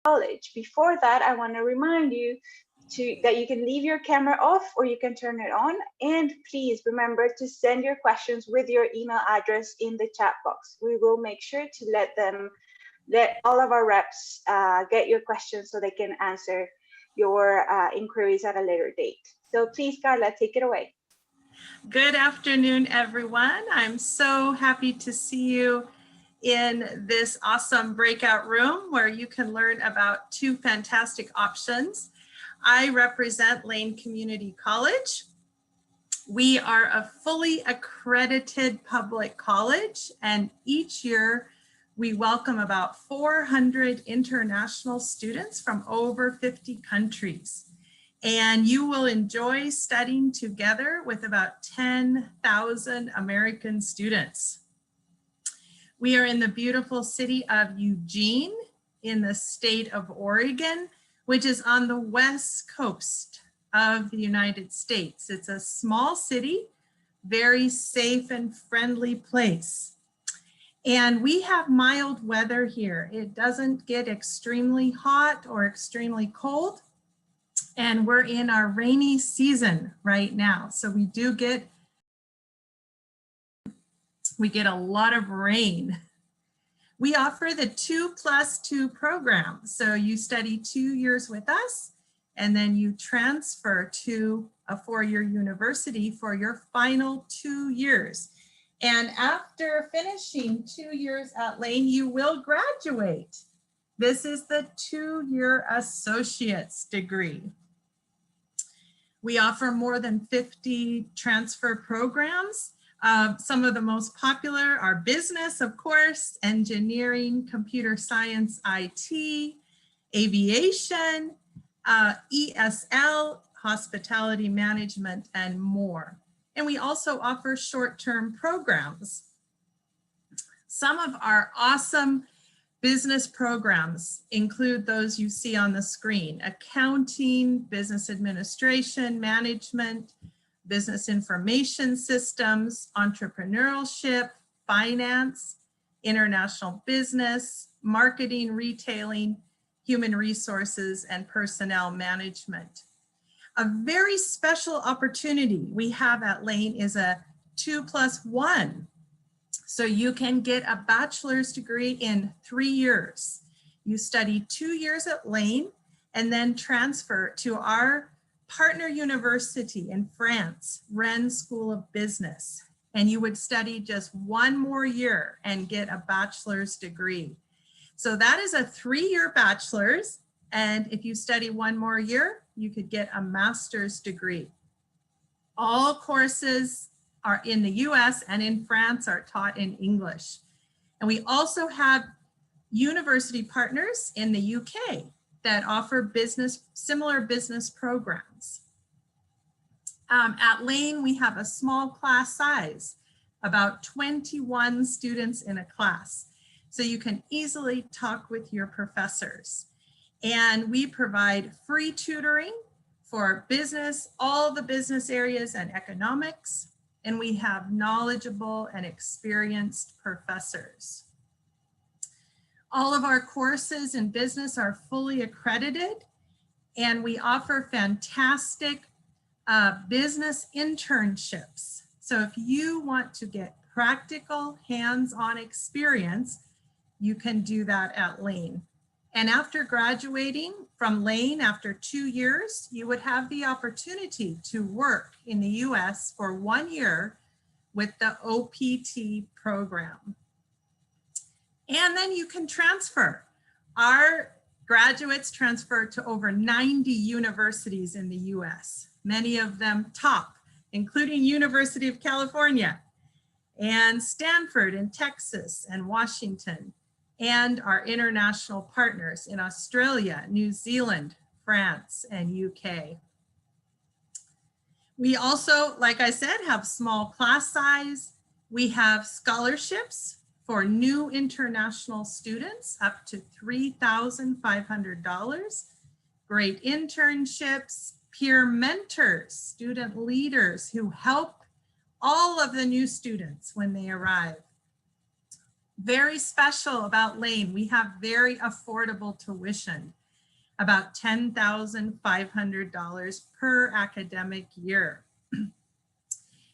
College. Before that, I want to remind you that you can leave your camera off or you can turn it on. And please remember to send your questions with your email address in the chat box. We will make sure to let all of our reps get your questions so they can answer your inquiries at a later date. So please, Carla, take it away. Good afternoon, everyone. I'm so happy to see you in this awesome breakout room where you can learn about two fantastic options. I represent Lane Community College. We are a fully accredited public college, and each year we welcome about 400 international students from over 50 countries. And you will enjoy studying together with about 10,000 American students. We are in the beautiful city of Eugene in the state of Oregon, which is on the west coast of the United States. It's a small city, very safe and friendly place. And we have mild weather here. It doesn't get extremely hot or extremely cold. And we're in our rainy season right now. So we get a lot of rain. We offer the 2+2 program. So you study 2 years with us, and then you transfer to a 4-year university for your final 2 years. And after finishing 2 years at Lane, you will graduate. This is the 2-year associate's degree. We offer more than 50 transfer programs. Some of the most popular are business, of course, engineering, computer science, IT, aviation, ESL, hospitality management, and more. And we also offer short-term programs. Some of our awesome business programs include those you see on the screen: accounting, business administration, management, business information systems, entrepreneurship, finance, international business, marketing, retailing, human resources, and personnel management. A very special opportunity we have at Lane is a 2+1. So you can get a bachelor's degree in 3 years. You study 2 years at Lane and then transfer to our partner university in France, Rennes School of Business. And you would study just 1 more year and get a bachelor's degree. So that is a 3-year bachelor's. And if you study 1 more year, you could get a master's degree. All courses are in the US and in France are taught in English. And we also have university partners in the UK that offer similar business programs. At Lane, we have a small class size, about 21 students in a class. So you can easily talk with your professors. And we provide free tutoring for business, all the business areas and economics. And we have knowledgeable and experienced professors. All of our courses in business are fully accredited, and we offer fantastic business internships. So if you want to get practical hands-on experience, you can do that at Lane. And after graduating from Lane after 2 years, you would have the opportunity to work in the US for 1 year with the OPT program. And then you can transfer. Our graduates transfer to over 90 universities in the US, many of them top, including University of California and Stanford in Texas and Washington, and our international partners in Australia, New Zealand, France, and UK. We also, like I said, have small class size. We have scholarships for new international students up to $3,500, great internships, peer mentors, student leaders who help all of the new students when they arrive. Very special about Lane, we have very affordable tuition, about $10,500 per academic year.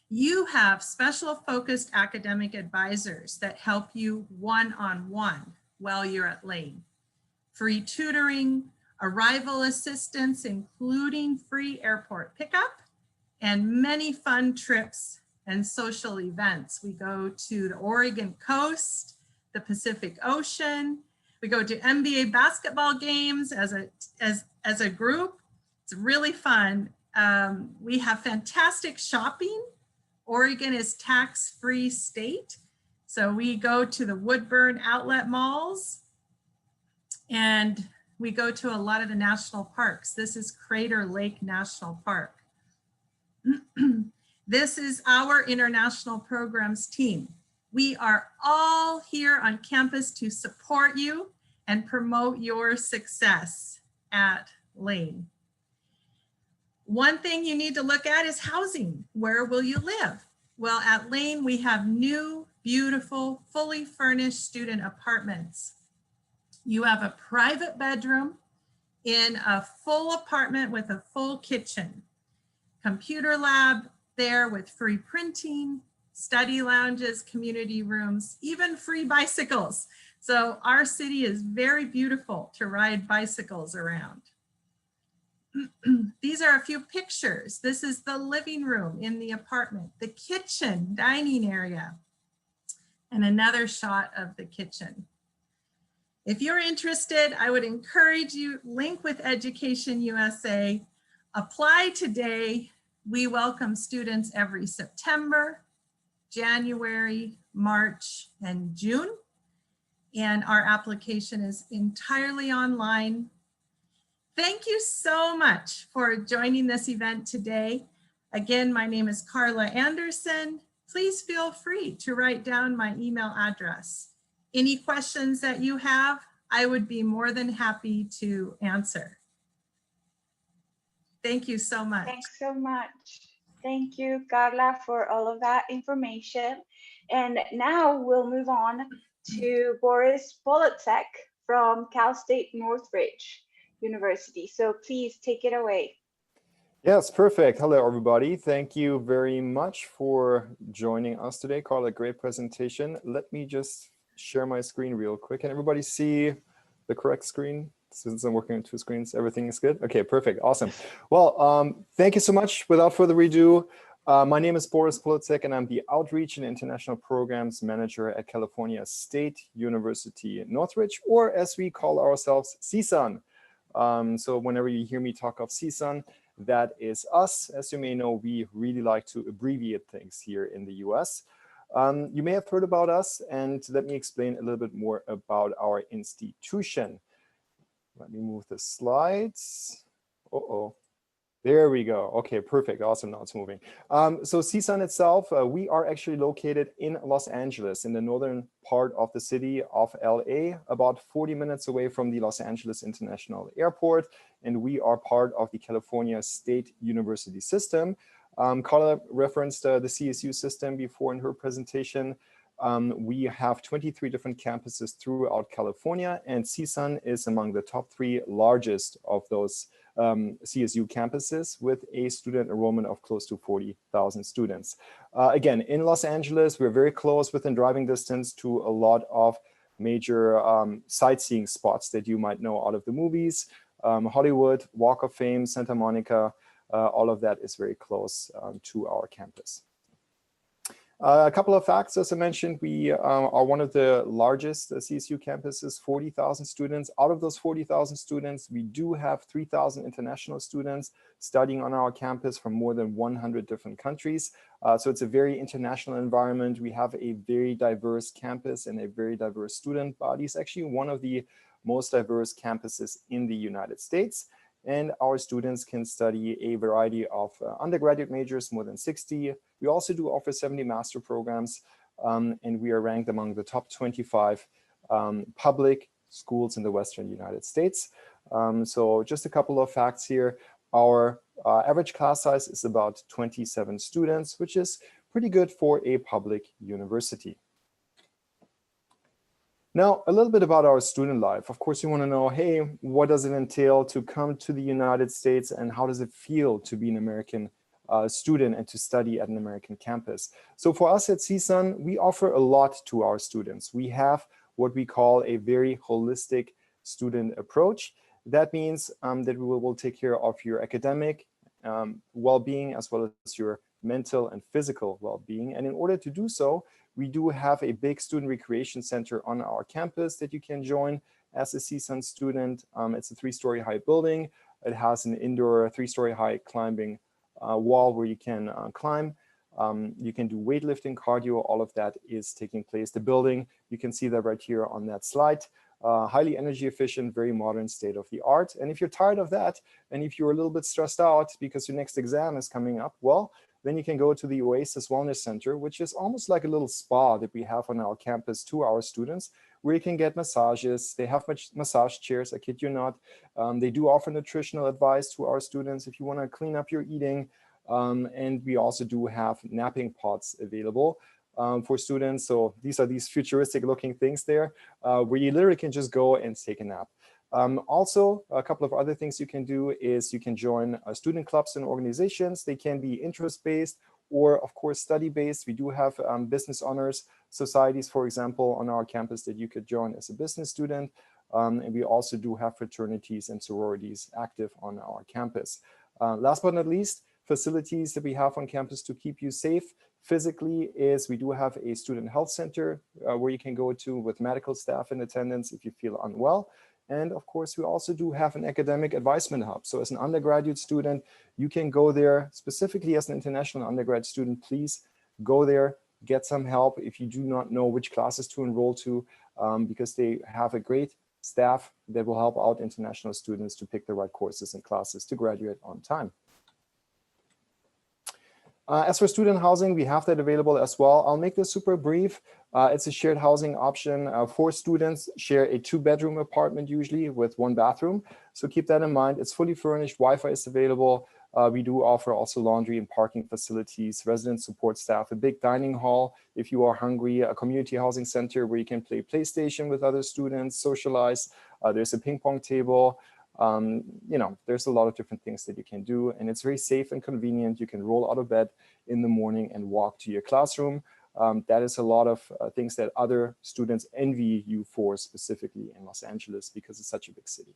You have special focused academic advisors that help you one-on-one while you're at Lane. Free tutoring, arrival assistance, including free airport pickup, and many fun trips and social events. We go to the Oregon coast, the Pacific Ocean. We go to NBA basketball games as a group. It's really fun. We have fantastic shopping. Oregon is tax-free state. So we go to the Woodburn outlet malls and we go to a lot of the national parks. This is Crater Lake National Park. This is our international programs team. We are all here on campus to support you and promote your success at Lane. One thing you need to look at is housing. Where will you live? Well, at Lane, we have new, beautiful, fully furnished student apartments. You have a private bedroom in a full apartment with a full kitchen, computer lab there with free printing, study lounges, community rooms, even free bicycles. So our city is very beautiful to ride bicycles around. These are a few pictures. This is the living room in the apartment, the kitchen, dining area, and another shot of the kitchen. If you're interested, I would encourage you, link with EducationUSA, apply today. We welcome students every September, January, March, and June. And our application is entirely online. Thank you so much for joining this event today. Again, my name is Carla Anderson. Please feel free to write down my email address. Any questions that you have, I would be more than happy to answer. Thank you so much. Thanks so much. Thank you, Carla, for all of that information. And now we'll move on to Boris Polacek from Cal State Northridge University. So please take it away. Yes, perfect. Hello, everybody. Thank you very much for joining us today. Carla, great presentation. Let me just share my screen real quick. Can everybody see the correct screen? Since I'm working on two screens, everything is good? Okay, perfect. Awesome. Well, thank you so much. Without further ado, my name is Boris Polacek, and I'm the Outreach and International Programs Manager at California State University Northridge, or as we call ourselves, CSUN. So whenever you hear me talk of CSUN, that is us. As you may know, we really like to abbreviate things here in the US. You may have heard about us, and let me explain a little bit more about our institution. Let me move the slides. There we go. Okay, perfect. Awesome. Now it's moving. So CSUN itself, we are actually located in Los Angeles, in the northern part of the city of LA, about 40 minutes away from the Los Angeles International Airport. And we are part of the California State University system. Carla referenced the CSU system before in her presentation. We have 23 different campuses throughout California, and CSUN is among the top 3 largest of those CSU campuses, with a student enrollment of close to 40,000 students. Again, in Los Angeles, we're very close, within driving distance, to a lot of major sightseeing spots that you might know out of the movies. Hollywood, Walk of Fame, Santa Monica, all of that is very close to our campus. A couple of facts, as I mentioned, we are one of the largest CSU campuses, 40,000 students. Out of those 40,000 students, we do have 3,000 international students studying on our campus from more than 100 different countries. So it's a very international environment. We have a very diverse campus and a very diverse student body. It's actually one of the most diverse campuses in the United States. And our students can study a variety of undergraduate majors, more than 60. We also do offer 70 master programs, and we are ranked among the top 25 public schools in the Western United States. So just a couple of facts here. Our average class size is about 27 students, which is pretty good for a public university. Now, a little bit about our student life. Of course, you want to know, hey, what does it entail to come to the United States, and how does it feel to be an American student and to study at an American campus? So for us at CSUN, we offer a lot to our students. We have what we call a very holistic student approach. That means that we will take care of your academic well-being as well as your mental and physical well-being. And in order to do so, we do have a big student recreation center on our campus that you can join as a CSUN student. It's a 3-story high building. It has an indoor 3-story high climbing wall where you can climb. You can do weightlifting, cardio, all of that is taking place. The building, you can see that right here on that slide. Highly energy efficient, very modern, state of the art. And if you're tired of that, and if you're a little bit stressed out because your next exam is coming up, well, then you can go to the Oasis Wellness Center, which is almost like a little spa that we have on our campus to our students, where you can get massages. They have massage chairs, I kid you not. They do offer nutritional advice to our students if you want to clean up your eating. And we also do have napping pods available for students. So these are these futuristic looking things there where you literally can just go and take a nap. Also, a couple of other things you can do is you can join student clubs and organizations. They can be interest-based or, of course, study-based. We do have business honors societies, for example, on our campus that you could join as a business student. And we also do have fraternities and sororities active on our campus. Last but not least, facilities that we have on campus to keep you safe physically is we do have a student health center where you can go to with medical staff in attendance if you feel unwell. And of course, we also do have an academic advisement hub. So as an undergraduate student, you can go there, specifically as an international undergrad student, please go there, get some help if you do not know which classes to enroll to, because they have a great staff that will help out international students to pick the right courses and classes to graduate on time. As for student housing, we have that available as well. I'll make this super brief. It's a shared housing option. 4 students share a 2-bedroom apartment usually with 1 bathroom. So keep that in mind. It's fully furnished. Wi-Fi is available. We do offer also laundry and parking facilities, resident support staff, a big dining hall if you are hungry, a community housing center where you can play PlayStation with other students, socialize. There's a ping pong table. You know, there's a lot of different things that you can do, and it's very safe and convenient. You can roll out of bed in the morning and walk to your classroom. That is a lot of things that other students envy you for, specifically in Los Angeles, because it's such a big city.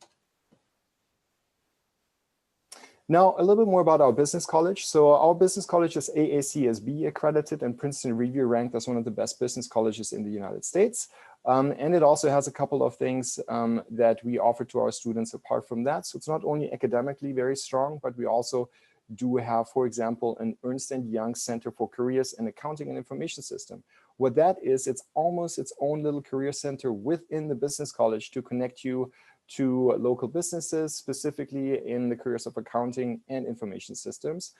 Now, a little bit more about our business college. So our business college is AACSB accredited and Princeton Review ranked as one of the best business colleges in the United States. And it also has a couple of things that we offer to our students apart from that. So it's not only academically very strong, but we also do have, for example, an Ernst & Young Center for Careers in Accounting and Information System. What that is, it's almost its own little career center within the business college to connect you to local businesses, specifically in the careers of accounting and information systems.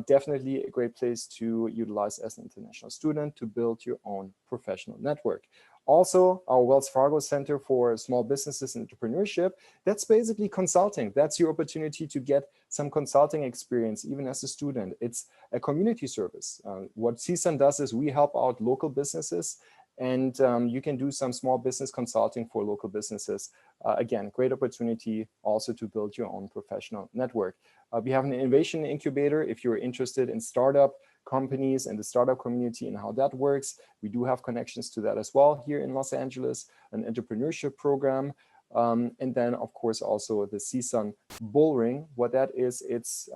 Definitely a great place to utilize as an international student to build your own professional network. Also, our Wells Fargo Center for Small Businesses and Entrepreneurship, that's basically consulting. That's your opportunity to get some consulting experience, even as a student. It's a community service. What CSUN does is we help out local businesses, and you can do some small business consulting for local businesses. Again, great opportunity also to build your own professional network. We have an innovation incubator if you're interested in startup companies and the startup community and how that works. We do have connections to that as well here in Los Angeles, an entrepreneurship program. And then, of course, also the CSUN Bull Ring. What that is,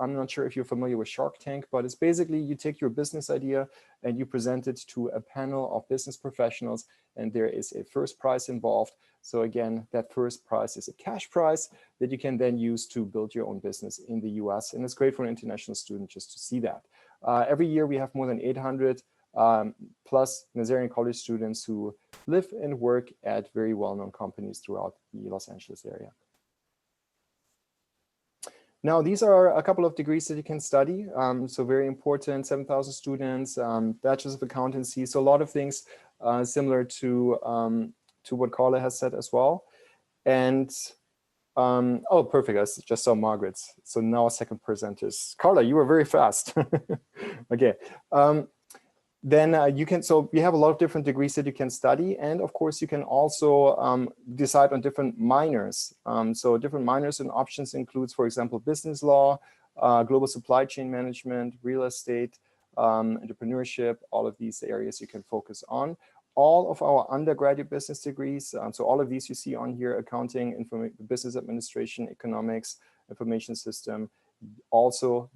I'm not sure if you're familiar with Shark Tank, but it's basically you take your business idea and you present it to a panel of business professionals, and there is a first prize involved. So again, that first prize is a cash prize that you can then use to build your own business in the US. And it's great for an international student just to see that. Every year we have more than 800 plus Nazarian College students who live and work at very well-known companies throughout the Los Angeles area. Now, these are a couple of degrees that you can study. So very important, 7,000 students, bachelor's of accountancy. So a lot of things similar to what Carla has said as well. And oh, perfect. I just saw Margaret's. So now a second presenters. Carla, you were very fast. Okay. then you can, so we have a lot of different degrees that you can study. And of course, you can also decide on different minors. So different minors and options includes, for example, business law, global supply chain management, real estate, entrepreneurship, all of these areas you can focus on. All of our undergraduate business degrees, so all of these you see on here, accounting, business administration, economics, information system, also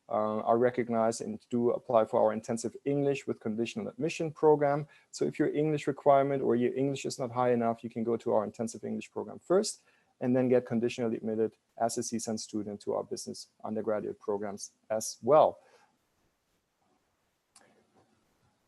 are recognized and do apply for our intensive English with conditional admission program. So if your English requirement or your English is not high enough, you can go to our intensive English program first and then get conditionally admitted as a CSUN student to our business undergraduate programs as well.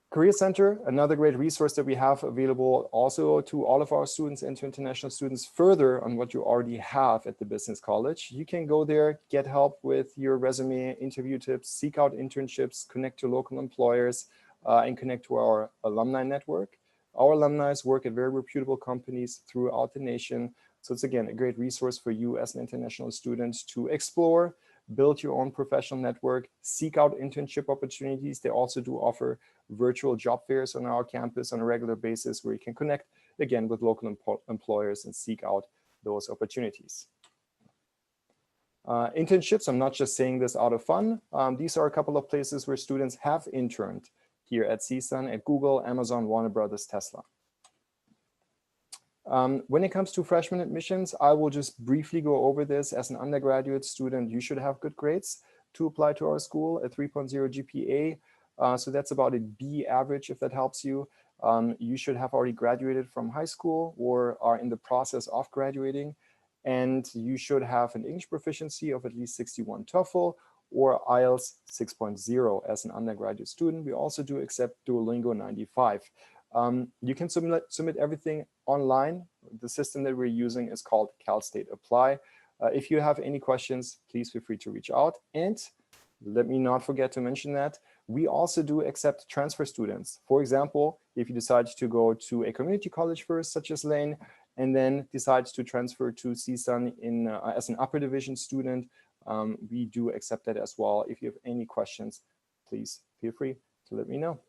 Career Center, another great resource that we have available also to all of our students and to international students further on what you already have at the Business College. You can go there, get help with your resume, interview tips, seek out internships, connect to local employers, and connect to our alumni network. Our alumni work at very reputable companies throughout the nation. So it's, again, a great resource for you as an international student to explore, build your own professional network, seek out internship opportunities. They also do offer virtual job fairs on our campus on a regular basis where you can connect, again, with local employers and seek out those opportunities. Internships, I'm not just saying this out of fun. These are a couple of places where students have interned here at CSUN, at Google, Amazon, Warner Brothers, Tesla. When it comes to freshman admissions, I will just briefly go over this. As an undergraduate student, you should have good grades to apply to our school, a 3.0 GPA. So that's about a B average, if that helps you. You should have already graduated from high school or are in the process of graduating. And you should have an English proficiency of at least 61 TOEFL or IELTS 6.0 as an undergraduate student. We also do accept Duolingo 95. You can submit everything online. The system that we're using is called Cal State Apply. If you have any questions, please feel free to reach out. And let me not forget to mention that we also do accept transfer students. For example, if you decide to go to a community college first, such as Lane, and then decide to transfer to CSUN as an upper division student, we do accept that as well. If you have any questions, please feel free to let me know.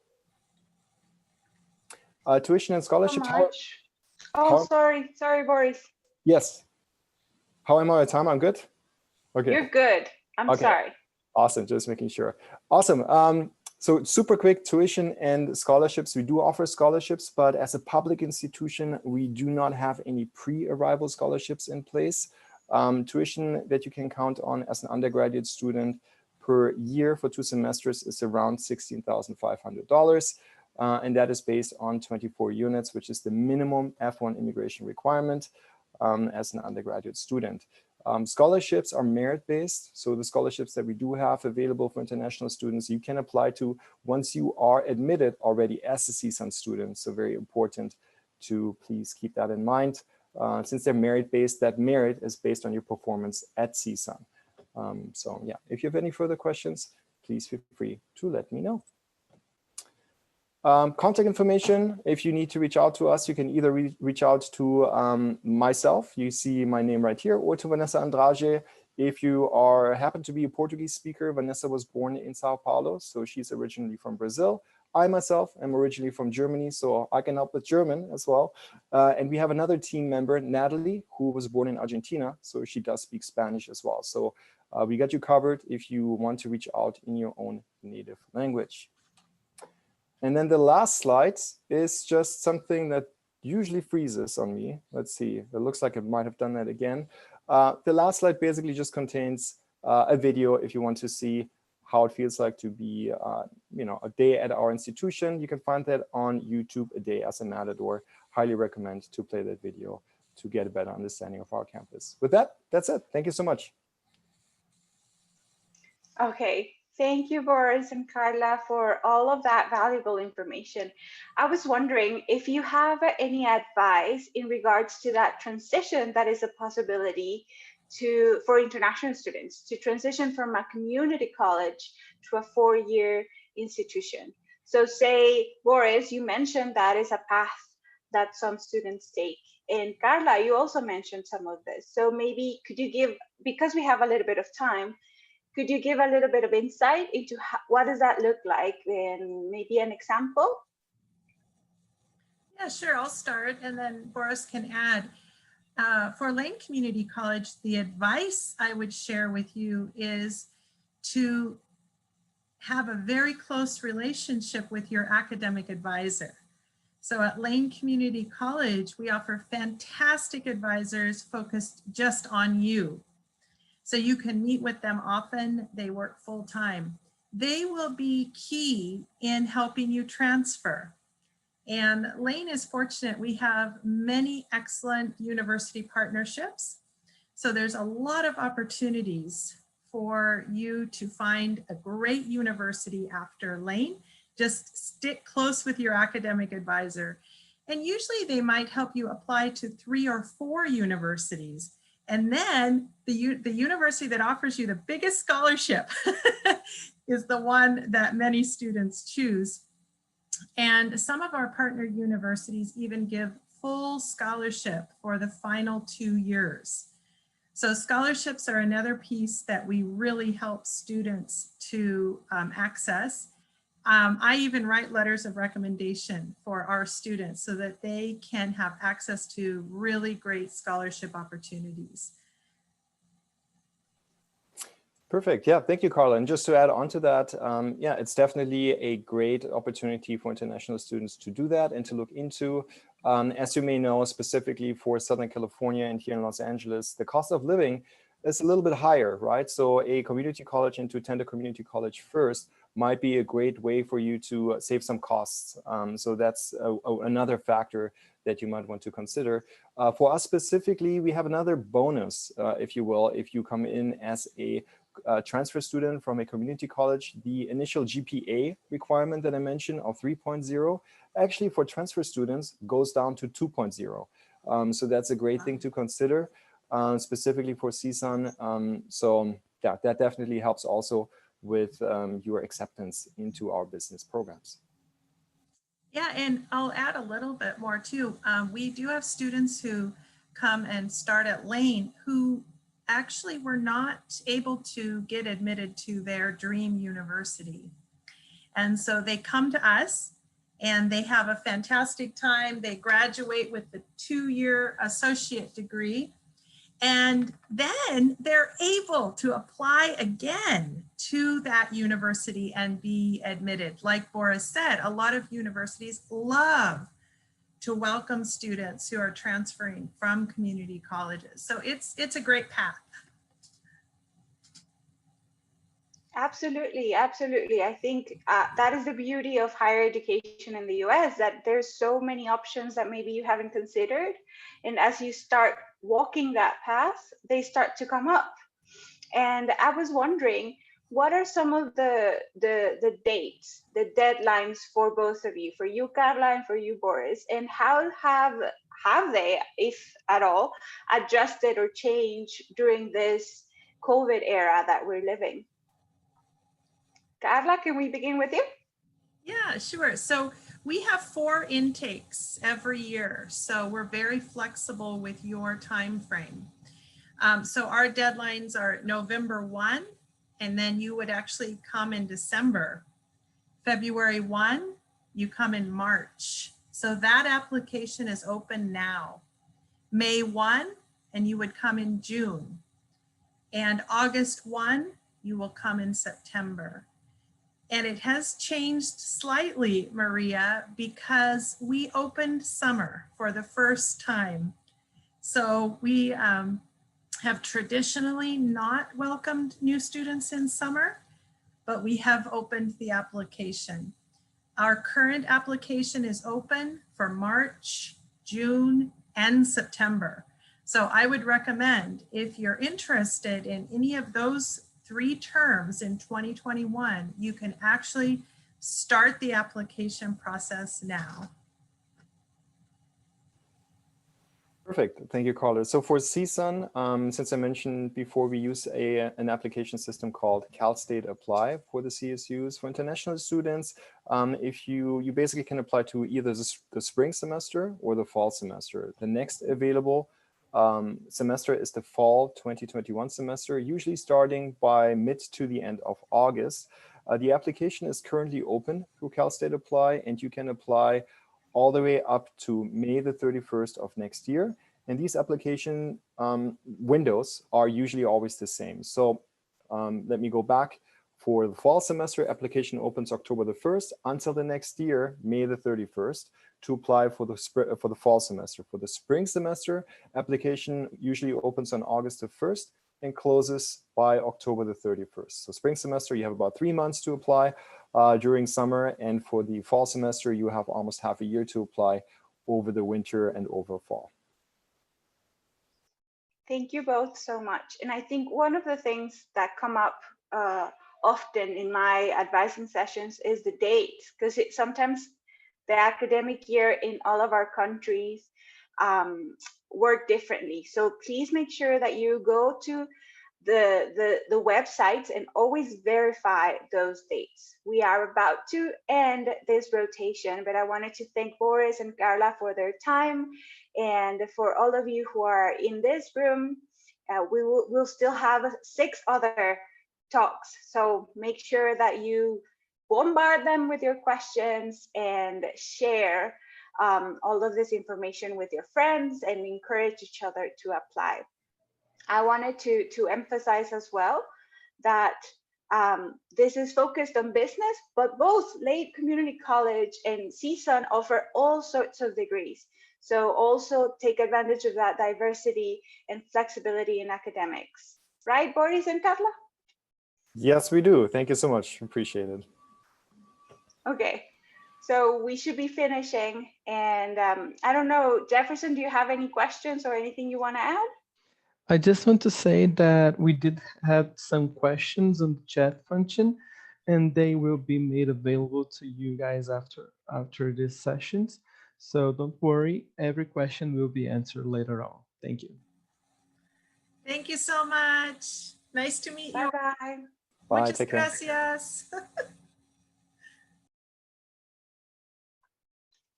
Tuition and scholarships. Sorry, Boris. Yes. How am I at time? I'm good? Okay. You're good. I'm sorry. Awesome, just making sure. Awesome. So super quick, tuition and scholarships. We do offer scholarships, but as a public institution, we do not have any pre-arrival scholarships in place. Tuition that you can count on as an undergraduate student per year for 2 semesters is around $16,500. And that is based on 24 units, which is the minimum F1 immigration requirement as an undergraduate student. Scholarships are merit-based, so the scholarships that we do have available for international students, you can apply to once you are admitted already as a CSUN student. So very important to please keep that in mind. Since they're merit-based, that merit is based on your performance at CSUN. So yeah, if you have any further questions, please feel free to let me know. Contact information, if you need to reach out to us, you can either reach out to myself, you see my name right here, or to Vanessa Andrade. If you happen to be a Portuguese speaker, Vanessa was born in Sao Paulo, so she's originally from Brazil. I myself am originally from Germany, so I can help with German as well. And we have another team member, Natalie, who was born in Argentina, so she does speak Spanish as well. So we got you covered if you want to reach out in your own native language. And then the last slide is just something that usually freezes on me. Let's see, it looks like it might have done that again. The last slide basically just contains a video if you want to see how it feels like to be a day at our institution. You can find that on YouTube, A Day as a Matador. Highly recommend to play that video to get a better understanding of our campus. With that, that's it. Thank you so much. Okay. Thank you, Boris and Carla, for all of that valuable information. I was wondering if you have any advice in regards to that transition that is a possibility for international students to transition from a community college to a 4-year institution. So say, Boris, you mentioned that is a path that some students take. And Carla, you also mentioned some of this. So maybe could you give, because we have a little bit of time, Could you give a little bit of insight into what does that look like, and maybe an example? Yeah, sure. I'll start and then Boris can add. For Lane Community College, the advice I would share with you is to have a very close relationship with your academic advisor. So at Lane Community College, we offer fantastic advisors focused just on you. So you can meet with them often. They work full time. They will be key in helping you transfer. And Lane is fortunate. We have many excellent university partnerships. So there's a lot of opportunities for you to find a great university after Lane. Just stick close with your academic advisor. And usually they might help you apply to 3 or 4 universities. And then the university that offers you the biggest scholarship is the one that many students choose. And some of our partner universities even give full scholarship for the final 2 years. So scholarships are another piece that we really help students to access. I even write letters of recommendation for our students so that they can have access to really great scholarship opportunities. Perfect. Yeah, thank you, Carla. And just to add on to that, yeah, it's definitely a great opportunity for international students to do that and to look into. As you may know, specifically for Southern California and here in Los Angeles, the cost of living is a little bit higher, right? So a community college and to attend a community college first might be a great way for you to save some costs. So that's another factor that you might want to consider. For us specifically, we have another bonus, if you will, if you come in as a transfer student from a community college. The initial GPA requirement that I mentioned of 3.0 actually for transfer students goes down to 2.0. So that's a great thing to consider, specifically for CSUN. So yeah, that definitely helps also with your acceptance into our business programs. Yeah, and I'll add a little bit more too. We do have students who come and start at Lane who actually were not able to get admitted to their dream university. And so they come to us and they have a fantastic time. They graduate with the 2-year associate degree. And then they're able to apply again to that university and be admitted. Like Boris said, a lot of universities love to welcome students who are transferring from community colleges. So it's a great path. Absolutely, absolutely. I think that is the beauty of higher education in the US, that there's so many options that maybe you haven't considered. And as you start walking that path, they start to come up. And I was wondering, what are some of the dates, the deadlines for both of you, for you, Carla, and for you, Boris? And how have they, if at all, adjusted or changed during this COVID era that we're living? Carla, can we begin with you? Yeah, sure. So we have 4 intakes every year. So we're very flexible with your time frame. So our deadlines are November 1, and then you would actually come in December. February 1, you come in March. So that application is open now. May 1, and you would come in June. And August 1, you will come in September. And it has changed slightly, Maria, because we opened summer for the first time. So we have traditionally not welcomed new students in summer, but we have opened the application. Our current application is open for March, June, and September. So I would recommend, if you're interested in any of those 3 terms in 2021, you can actually start the application process now. Perfect. Thank you, Carla. So for CSUN, since I mentioned before, we use an application system called CalState Apply for the CSUs. For international students, if you basically can apply to either the spring semester or the fall semester. The next available semester is the fall 2021 semester, usually starting by mid to the end of August. The application is currently open through Cal State Apply, and you can apply all the way up to May the 31st of next year. And these application windows are usually always the same. So let me go back. For the fall semester, application opens October the 1st until the next year, May the 31st, to apply for the fall semester. For the spring semester, application usually opens on August the 1st and closes by October the 31st. So spring semester, you have about 3 months to apply during summer. And for the fall semester, you have almost half a year to apply over the winter and over fall. Thank you both so much. And I think one of the things that come up often in my advising sessions is the dates, because sometimes the academic year in all of our countries work differently. So please make sure that you go to the websites and always verify those dates. We are about to end this rotation, but I wanted to thank Boris and Carla for their time, and for all of you who are in this room. We'll still have 6 other talks, so make sure that you bombard them with your questions and share all of this information with your friends and encourage each other to apply. I wanted to emphasize as well that this is focused on business, but both Lake Community College and CSUN offer all sorts of degrees. So also take advantage of that diversity and flexibility in academics. Right, Boris and Carla? Yes, we do. Thank you so much. Appreciate it. Okay, so we should be finishing. And I don't know, Jefferson, do you have any questions or anything you want to add? I just want to say that we did have some questions on the chat function, and they will be made available to you guys after these sessions. So don't worry, every question will be answered later on. Thank you. Thank you so much. Nice to meet you. Bye-bye. Bye, Muchas take care. gracias.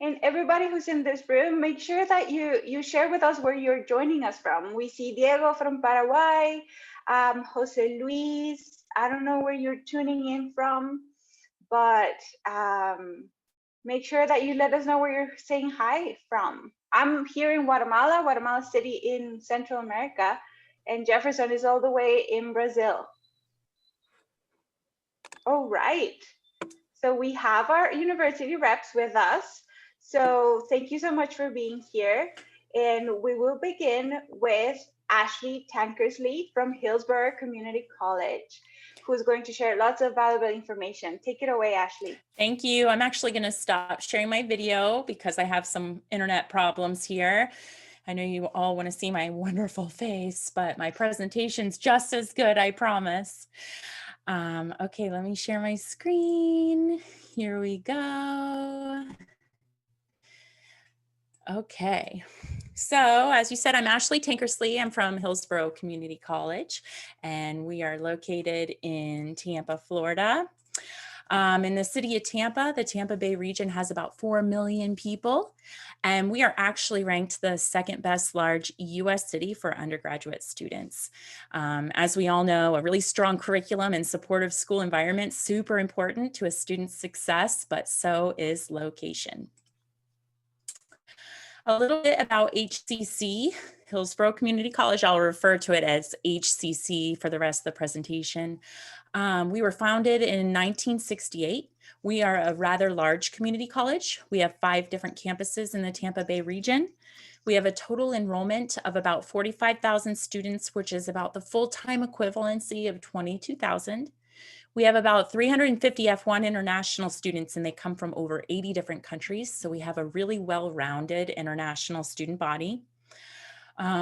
And everybody who's in this room, make sure that you share with us where you're joining us from. We see Diego from Paraguay, Jose Luis, I don't know where you're tuning in from, but make sure that you let us know where you're saying hi from. I'm here in Guatemala City in Central America, and Jefferson is all the way in Brazil. All right, so we have our university reps with us. So thank you so much for being here. And we will begin with Ashley Tankersley from Hillsborough Community College, who's going to share lots of valuable information. Take it away, Ashley. Thank you. I'm actually going to stop sharing my video because I have some internet problems here. I know you all want to see my wonderful face, but my presentation's just as good, I promise. Okay, let me share my screen. Here we go. Okay, so as you said, I'm Ashley Tankersley. I'm from Hillsborough Community College, and we are located in Tampa, Florida. In the city of Tampa, the Tampa Bay region has about 4 million people, and we are actually ranked the 2nd best large US city for undergraduate students. As we all know, a really strong curriculum and supportive school environment, super important to a student's success, but so is location. A little bit about HCC, Hillsborough Community College. I'll refer to it as HCC for the rest of the presentation. We were founded in 1968. We are a rather large community college. We have 5 different campuses in the Tampa Bay region. We have a total enrollment of about 45,000 students, which is about the full-time equivalency of 22,000. We have about 350 F1 international students, and they come from over 80 different countries. So we have a really well-rounded international student body.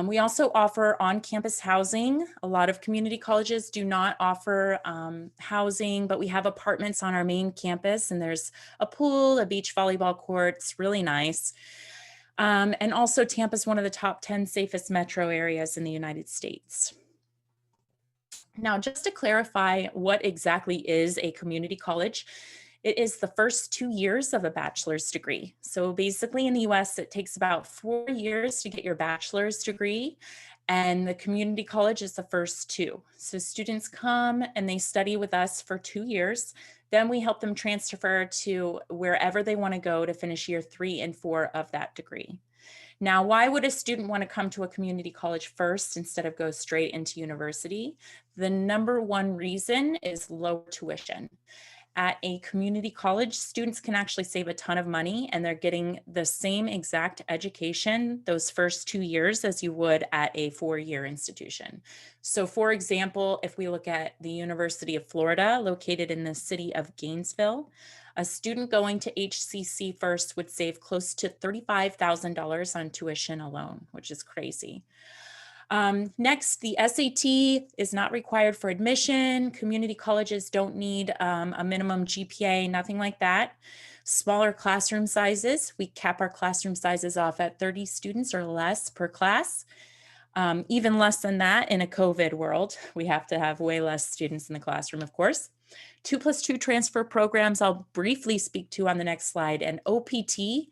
We also offer on-campus housing. A lot of community colleges do not offer housing, but we have apartments on our main campus, and there's a pool, a beach volleyball court. It's really nice. And also Tampa is one of the top 10 safest metro areas in the United States. Now, just to clarify what exactly is a community college, It is the first 2 years of a bachelor's degree. So basically in the US, it takes about 4 years to get your bachelor's degree, and the community college is the first 2. So students come and they study with us for 2 years. Then we help them transfer to wherever they want to go to finish year 3 and 4 of that degree. Now, why would a student want to come to a community college first instead of go straight into university? The number one reason is lower tuition. At a community college, students can actually save a ton of money, and they're getting the same exact education those first 2 years as you would at a 4-year institution. So for example, if we look at the University of Florida, located in the city of Gainesville, a student going to HCC first would save close to $35,000 on tuition alone, which is crazy. Next, the SAT is not required for admission. Community colleges don't need a minimum GPA, nothing like that. Smaller classroom sizes. We cap our classroom sizes off at 30 students or less per class. Even less than that in a COVID world. We have to have way less students in the classroom, of course. 2+2 transfer programs I'll briefly speak to on the next slide, and OPT,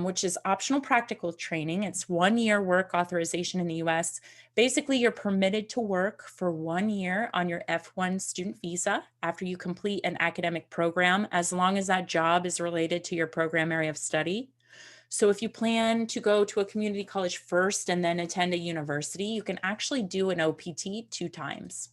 which is optional practical training. It's 1 year work authorization in the US. Basically, you're permitted to work for 1 year on your F1 student visa after you complete an academic program, as long as that job is related to your program area of study. So if you plan to go to a community college first and then attend a university, you can actually do an OPT 2 times.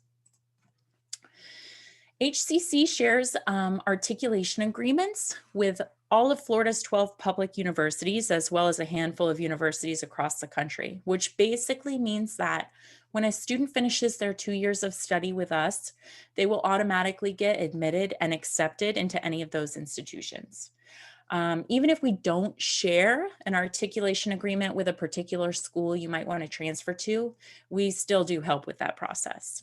HCC shares articulation agreements with all of Florida's 12 public universities, as well as a handful of universities across the country, which basically means that when a student finishes their 2 years of study with us, they will automatically get admitted and accepted into any of those institutions. Even if we don't share an articulation agreement with a particular school you might want to transfer to, we still do help with that process.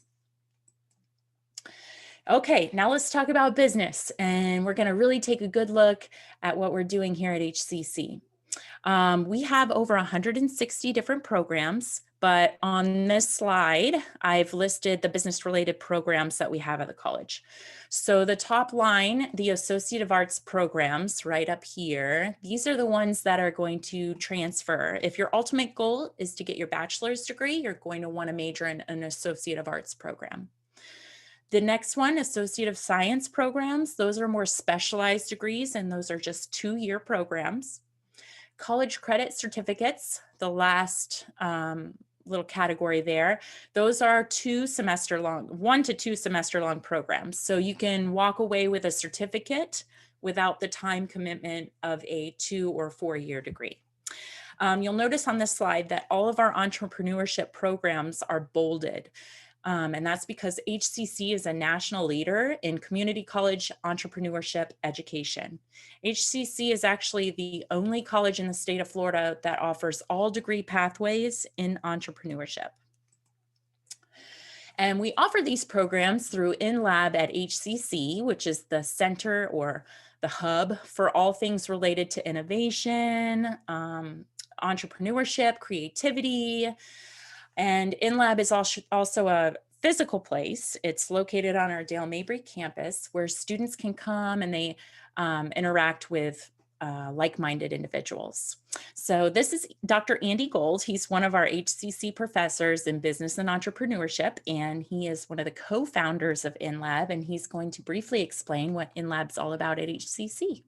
Okay, now let's talk about business, and we're going to really take a good look at what we're doing here at HCC. We have over 160 different programs, but on this slide, I've listed the business-related programs that we have at the college. So the top line, the Associate of Arts programs right up here, these are the ones that are going to transfer. If your ultimate goal is to get your bachelor's degree, you're going to want to major in an Associate of Arts program. The next one, Associate of Science programs, those are more specialized degrees, and those are just 2-year programs. College credit certificates, the last little category there, those are 1 to 2 semester long programs. So you can walk away with a certificate without the time commitment of a 2 or 4-year degree. You'll notice on this slide that all of our entrepreneurship programs are bolded. And that's because HCC is a national leader in community college entrepreneurship education. HCC is actually the only college in the state of Florida that offers all degree pathways in entrepreneurship. And we offer these programs through InLab at HCC, which is the center or the hub for all things related to innovation, entrepreneurship, creativity. And InLab is also a physical place. It's located on our Dale Mabry campus, where students can come and they interact with like-minded individuals. So this is Dr. Andy Gold. He's one of our HCC professors in business and entrepreneurship, and he is one of the co-founders of InLab, and he's going to briefly explain what InLab's all about at HCC.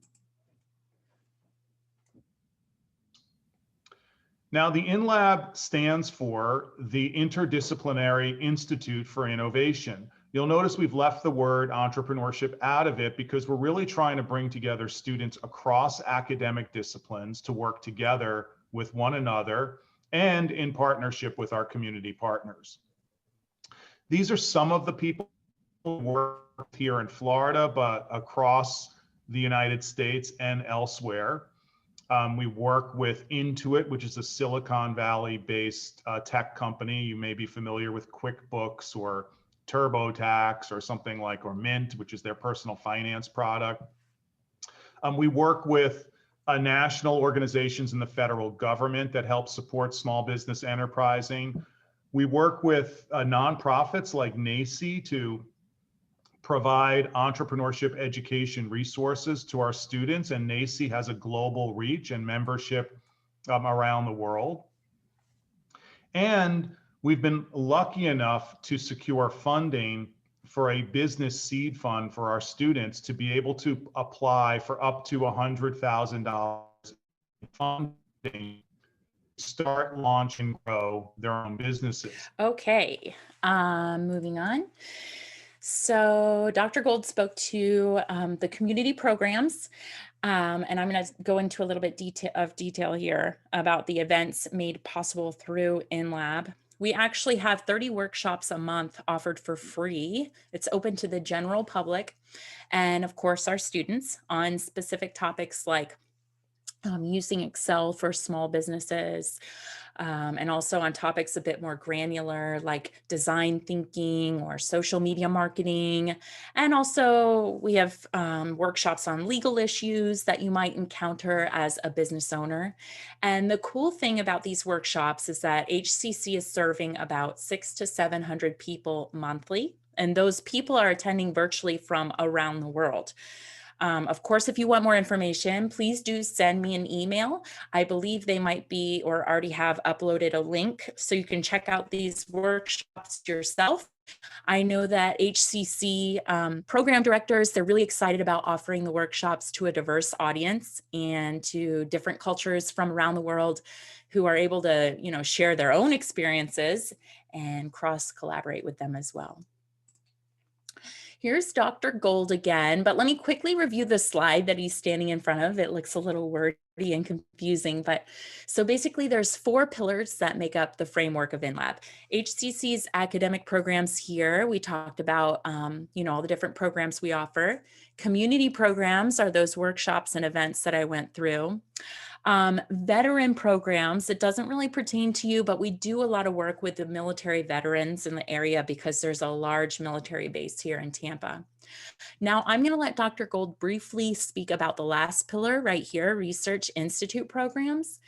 Now, the InLab stands for the Interdisciplinary Institute for Innovation. You'll notice we've left the word entrepreneurship out of it because we're really trying to bring together students across academic disciplines to work together with one another and in partnership with our community partners. These are some of the people who work here in Florida, but across the United States and elsewhere. We work with Intuit, which is a Silicon Valley-based tech company. You may be familiar with QuickBooks or TurboTax or something like, or Mint, which is their personal finance product. We work with national organizations in the federal government that help support small business enterprising. We work with nonprofits like NACCE to provide entrepreneurship education resources to our students, and NACCE has a global reach and membership around the world. And we've been lucky enough to secure funding for a business seed fund for our students to be able to apply for up to $100,000 in funding, start, launch, and grow their own businesses. Okay, moving on. So Dr. Gold spoke to the community programs, and I'm going to go into a little bit of detail here about the events made possible through InLab. We actually have 30 workshops a month offered for free. It's open to the general public and, of course, our students on specific topics like using Excel for small businesses, and also on topics a bit more granular like design thinking or social media marketing. And also we have workshops on legal issues that you might encounter as a business owner. And the cool thing about these workshops is that HCC is serving about 600 to 700 people monthly. And those people are attending virtually from around the world. Of course, if you want more information, please do send me an email. I believe they might be or already have uploaded a link so you can check out these workshops yourself. I know that HCC program directors, they're really excited about offering the workshops to a diverse audience and to different cultures from around the world who are able to, share their own experiences and cross-collaborate with them as well. Here's Dr. Gold again, but let me quickly review the slide that he's standing in front of. It looks a little wordy and confusing, but so basically there's 4 pillars that make up the framework of InLab. HCC's academic programs here, we talked about, all the different programs we offer. Community programs are those workshops and events that I went through. Veteran programs, it doesn't really pertain to you, but we do a lot of work with the military veterans in the area because there's a large military base here in Tampa. Now I'm going to let Dr. Gold briefly speak about the last pillar right here, Research Institute programs,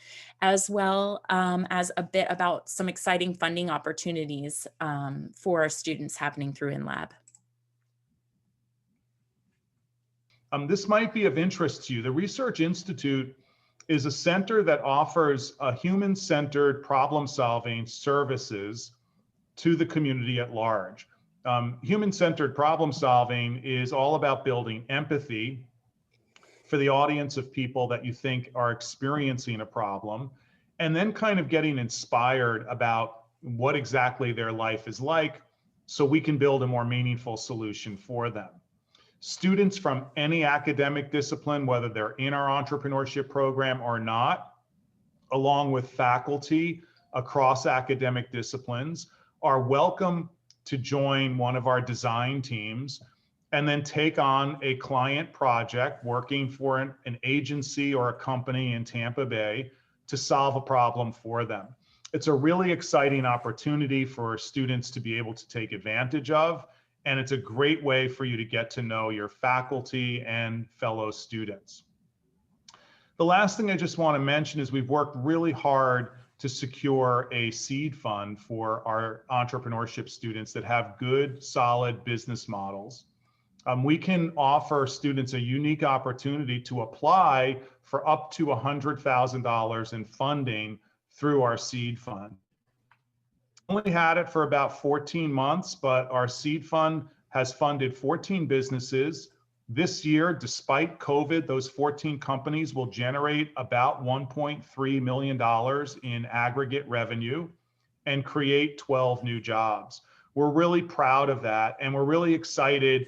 as well as a bit about some exciting funding opportunities for our students happening through InLab. This might be of interest to you. The Research Institute is a center that offers a human-centered problem-solving services to the community at large. Human-centered problem-solving is all about building empathy for the audience of people that you think are experiencing a problem, and then kind of getting inspired about what exactly their life is like so we can build a more meaningful solution for them. Students from any academic discipline, whether they're in our entrepreneurship program or not, along with faculty across academic disciplines, are welcome to join one of our design teams and then take on a client project working for an agency or a company in Tampa Bay to solve a problem for them. It's a really exciting opportunity for students to be able to take advantage of. And it's a great way for you to get to know your faculty and fellow students. The last thing I just want to mention is we've worked really hard to secure a seed fund for our entrepreneurship students that have good, solid business models. We can offer students a unique opportunity to apply for up to $100,000 in funding through our seed fund. Only had it for about 14 months, but our seed fund has funded 14 businesses. This year, despite COVID, those 14 companies will generate about $1.3 million in aggregate revenue and create 12 new jobs. We're really proud of that, and we're really excited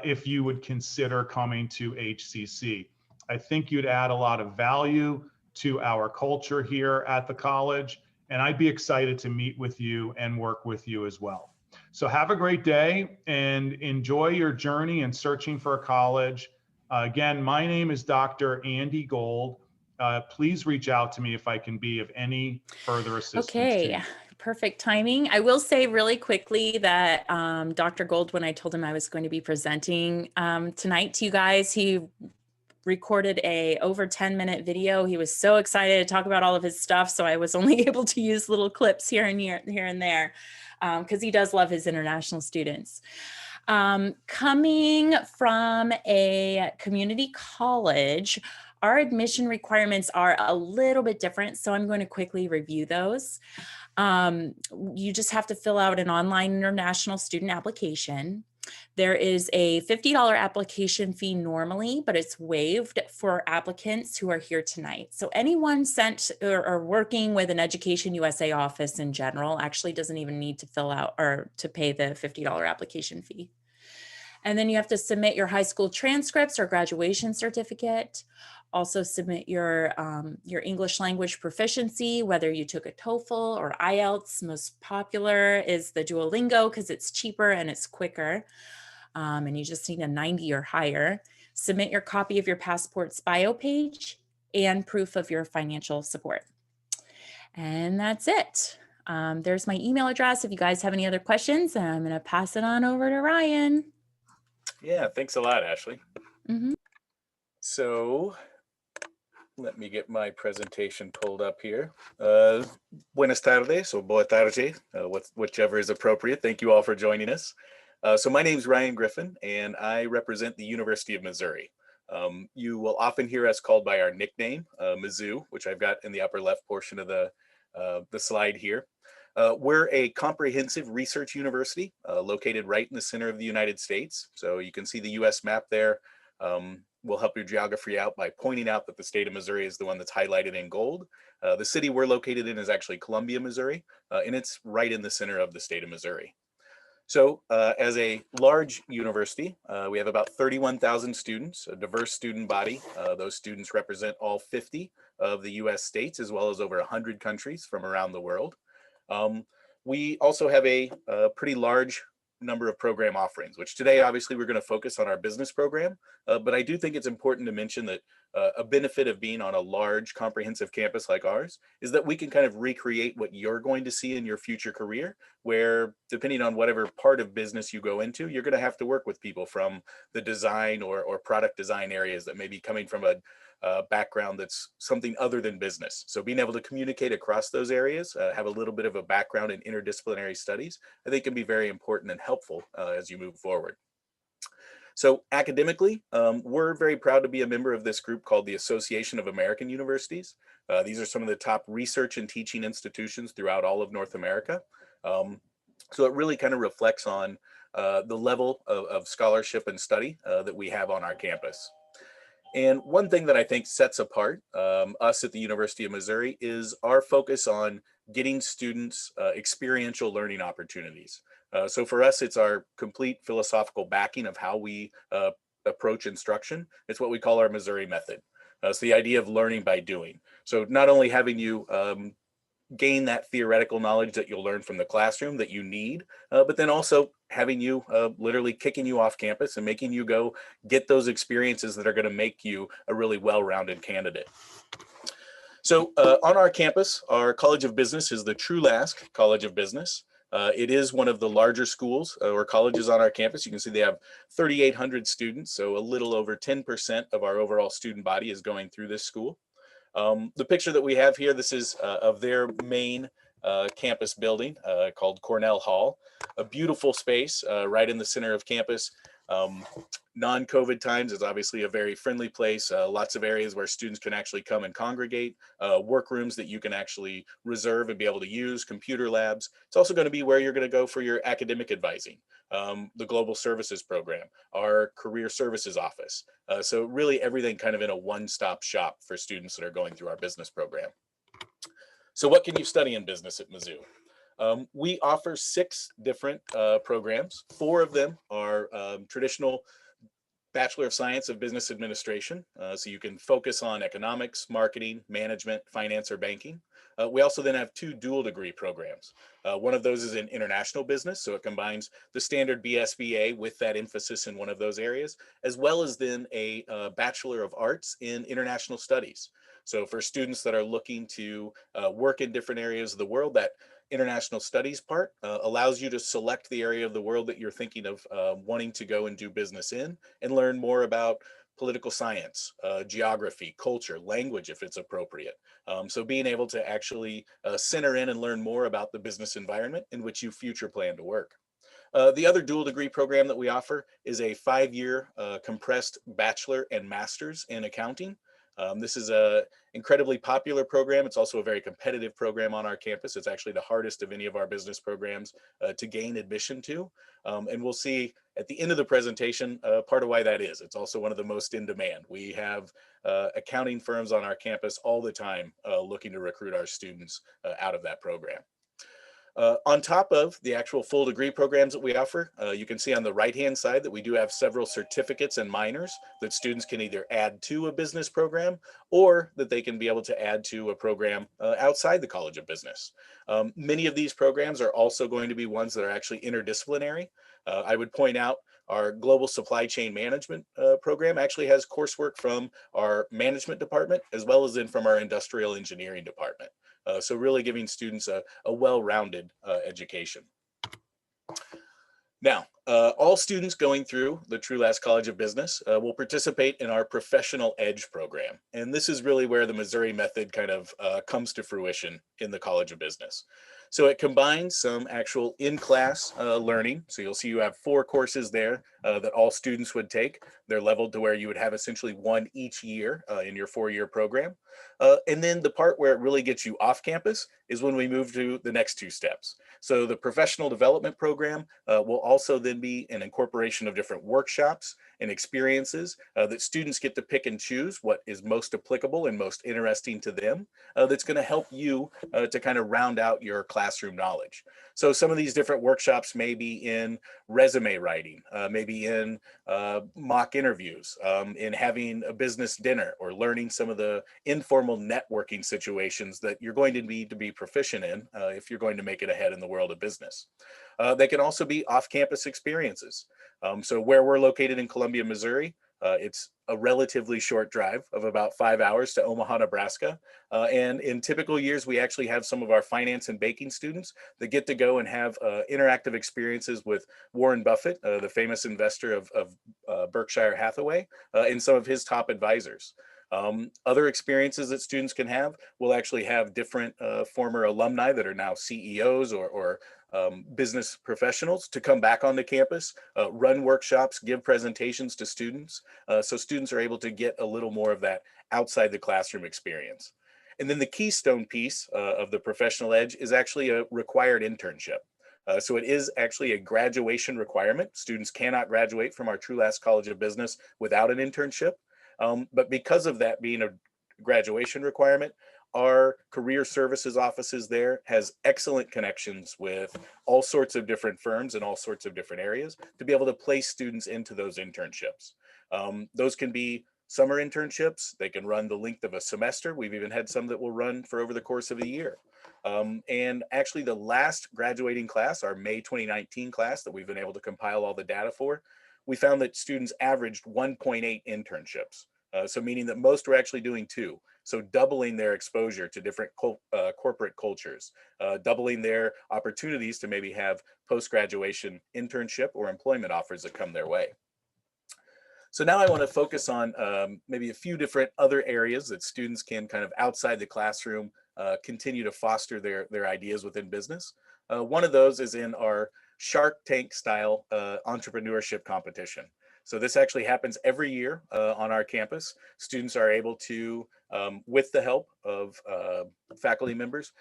if you would consider coming to HCC. I think you'd add a lot of value to our culture here at the college, and I'd be excited to meet with you and work with you as well. So have a great day and enjoy your journey in searching for a college. Again, my name is Dr. Andy Gold. Please reach out to me if I can be of any further assistance. Okay, perfect timing. I will say really quickly that Dr. Gold, when I told him I was going to be presenting tonight to you guys, he recorded a over 10-minute video. He was so excited to talk about all of his stuff, so I was only able to use little clips here and there. because he does love his international students. Coming from a community college, our admission requirements are a little bit different, so I'm going to quickly review those. You just have to fill out an online international student application. There is a $50 application fee normally, but it's waived for applicants who are here tonight. So anyone sent or working with an EducationUSA office in general actually doesn't even need to fill out or to pay the $50 application fee. And then you have to submit your high school transcripts or graduation certificate. Also submit your English language proficiency, whether you took a TOEFL or IELTS. Most popular is the Duolingo because it's cheaper and it's quicker. And you just need a 90 or higher. Submit your copy of your passport's bio page and proof of your financial support. And that's it. There's my email address if you guys have any other questions, and I'm going to pass it on over to Ryan. Yeah, thanks a lot, Ashley. Mm-hmm. So let me get my presentation pulled up here. Buenas tardes or boa tarde, whichever is appropriate. Thank you all for joining us. So my name is Ryan Griffin, and I represent the University of Missouri. You will often hear us called by our nickname, Mizzou, which I've got in the upper left portion of the slide here. We're a comprehensive research university located right in the center of the United States. So you can see the US map there. We'll help your geography out by pointing out that the state of Missouri is the one that's highlighted in gold. The city we're located in is actually Columbia, Missouri, and it's right in the center of the state of Missouri. So as a large university, we have about 31,000 students, a diverse student body. Those students represent all 50 of the US states, as well as over 100 countries from around the world. We also have a pretty large number of program offerings, which today, obviously, we're going to focus on our business program. But I do think it's important to mention that a benefit of being on a large, comprehensive campus like ours is that we can kind of recreate what you're going to see in your future career, where depending on whatever part of business you go into, you're going to have to work with people from the design or product design areas that may be coming from a background that's something other than business. So being able to communicate across those areas, have a little bit of a background in interdisciplinary studies, I think can be very important and helpful as you move forward. So academically, we're very proud to be a member of this group called the Association of American Universities. These are some of the top research and teaching institutions throughout all of North America. So it really kind of reflects on the level of scholarship and study that we have on our campus. And one thing that I think sets apart us at the University of Missouri is our focus on getting students experiential learning opportunities. So for us, it's our complete philosophical backing of how we approach instruction. It's what we call our Missouri method. It's the idea of learning by doing. So not only having you gain that theoretical knowledge that you'll learn from the classroom that you need, but then also having you literally kicking you off campus and making you go get those experiences that are going to make you a really well-rounded candidate. So on our campus, our College of Business is the True-Lask College of Business. It is one of the larger schools or colleges on our campus. You can see they have 3,800 students, so a little over 10% of our overall student body is going through this school. The picture that we have here, this is of their main campus building called Cornell Hall, a beautiful space right in the center of campus. Non-COVID times is obviously a very friendly place, lots of areas where students can actually come and congregate, workrooms that you can actually reserve and be able to use, computer labs. It's also going to be where you're going to go for your academic advising, the Global Services Program, our Career Services Office. So really everything kind of in a one-stop shop for students that are going through our business program. So what can you study in business at Mizzou? We offer 6 different programs. 4 of them are traditional Bachelor of Science of Business Administration. So you can focus on economics, marketing, management, finance, or banking. We also then have 2 dual degree programs. One of those is in international business. So it combines the standard BSBA with that emphasis in one of those areas, as well as then a Bachelor of Arts in International Studies. So for students that are looking to work in different areas of the world, that international studies part allows you to select the area of the world that you're thinking of wanting to go and do business in and learn more about political science, geography, culture, language, if it's appropriate. So being able to actually center in and learn more about the business environment in which you future plan to work. The other dual degree program that we offer is a 5-year compressed bachelor and master's in accounting. This is a incredibly popular program. It's also a very competitive program on our campus. It's actually the hardest of any of our business programs to gain admission to. And we'll see at the end of the presentation part of why that is. It's also one of the most in demand. We have accounting firms on our campus all the time looking to recruit our students out of that program. On top of the actual full degree programs that we offer, you can see on the right-hand side that we do have several certificates and minors that students can either add to a business program or that they can be able to add to a program outside the College of Business. Many of these programs are also going to be ones that are actually interdisciplinary. I would point out our global supply chain management program actually has coursework from our management department as well as in from our industrial engineering department. So really giving students a well-rounded education. Now, all students going through the True-Last College of Business will participate in our Professional Edge program. And this is really where the Missouri method kind of comes to fruition in the College of Business. So it combines some actual in-class learning. So you'll see you have 4 courses there that all students would take. They're leveled to where you would have essentially one each year in your 4-year program. And then the part where it really gets you off campus is when we move to the next 2 steps. So the professional development program will also then be an incorporation of different workshops and experiences that students get to pick and choose what is most applicable and most interesting to them. That's going to help you to kind of round out your classroom knowledge. So some of these different workshops may be in resume writing, maybe in mock interviews, in having a business dinner, or learning some of the informal networking situations that you're going to need to be proficient in if you're going to make it ahead in the world of business. They can also be off-campus experiences. So where we're located in Columbia, Missouri, it's a relatively short drive of about 5 hours to Omaha, Nebraska. And in typical years, we actually have some of our finance and banking students that get to go and have interactive experiences with Warren Buffett, the famous investor of Berkshire Hathaway, and some of his top advisors. Other experiences that students can have will actually have different former alumni that are now CEOs or business professionals to come back onto campus, run workshops, give presentations to students. So students are able to get a little more of that outside the classroom experience. And then the keystone piece of the Professional Edge is actually a required internship. So it is actually a graduation requirement. Students cannot graduate from our True-Last College of Business without an internship. But because of that being a graduation requirement, our career services offices there has excellent connections with all sorts of different firms in all sorts of different areas to be able to place students into those internships. Those can be summer internships. They can run the length of a semester. We've even had some that will run for over the course of a year. And actually the last graduating class, our May 2019 class that we've been able to compile all the data for, we found that students averaged 1.8 internships. So meaning that most were actually doing 2. So doubling their exposure to different corporate cultures, doubling their opportunities to maybe have post-graduation internship or employment offers that come their way. So now I want to focus on maybe a few different other areas that students can kind of outside the classroom continue to foster their ideas within business. One of those is in our Shark Tank style entrepreneurship competition. So this actually happens every year on our campus. Students are able to, with the help of faculty members,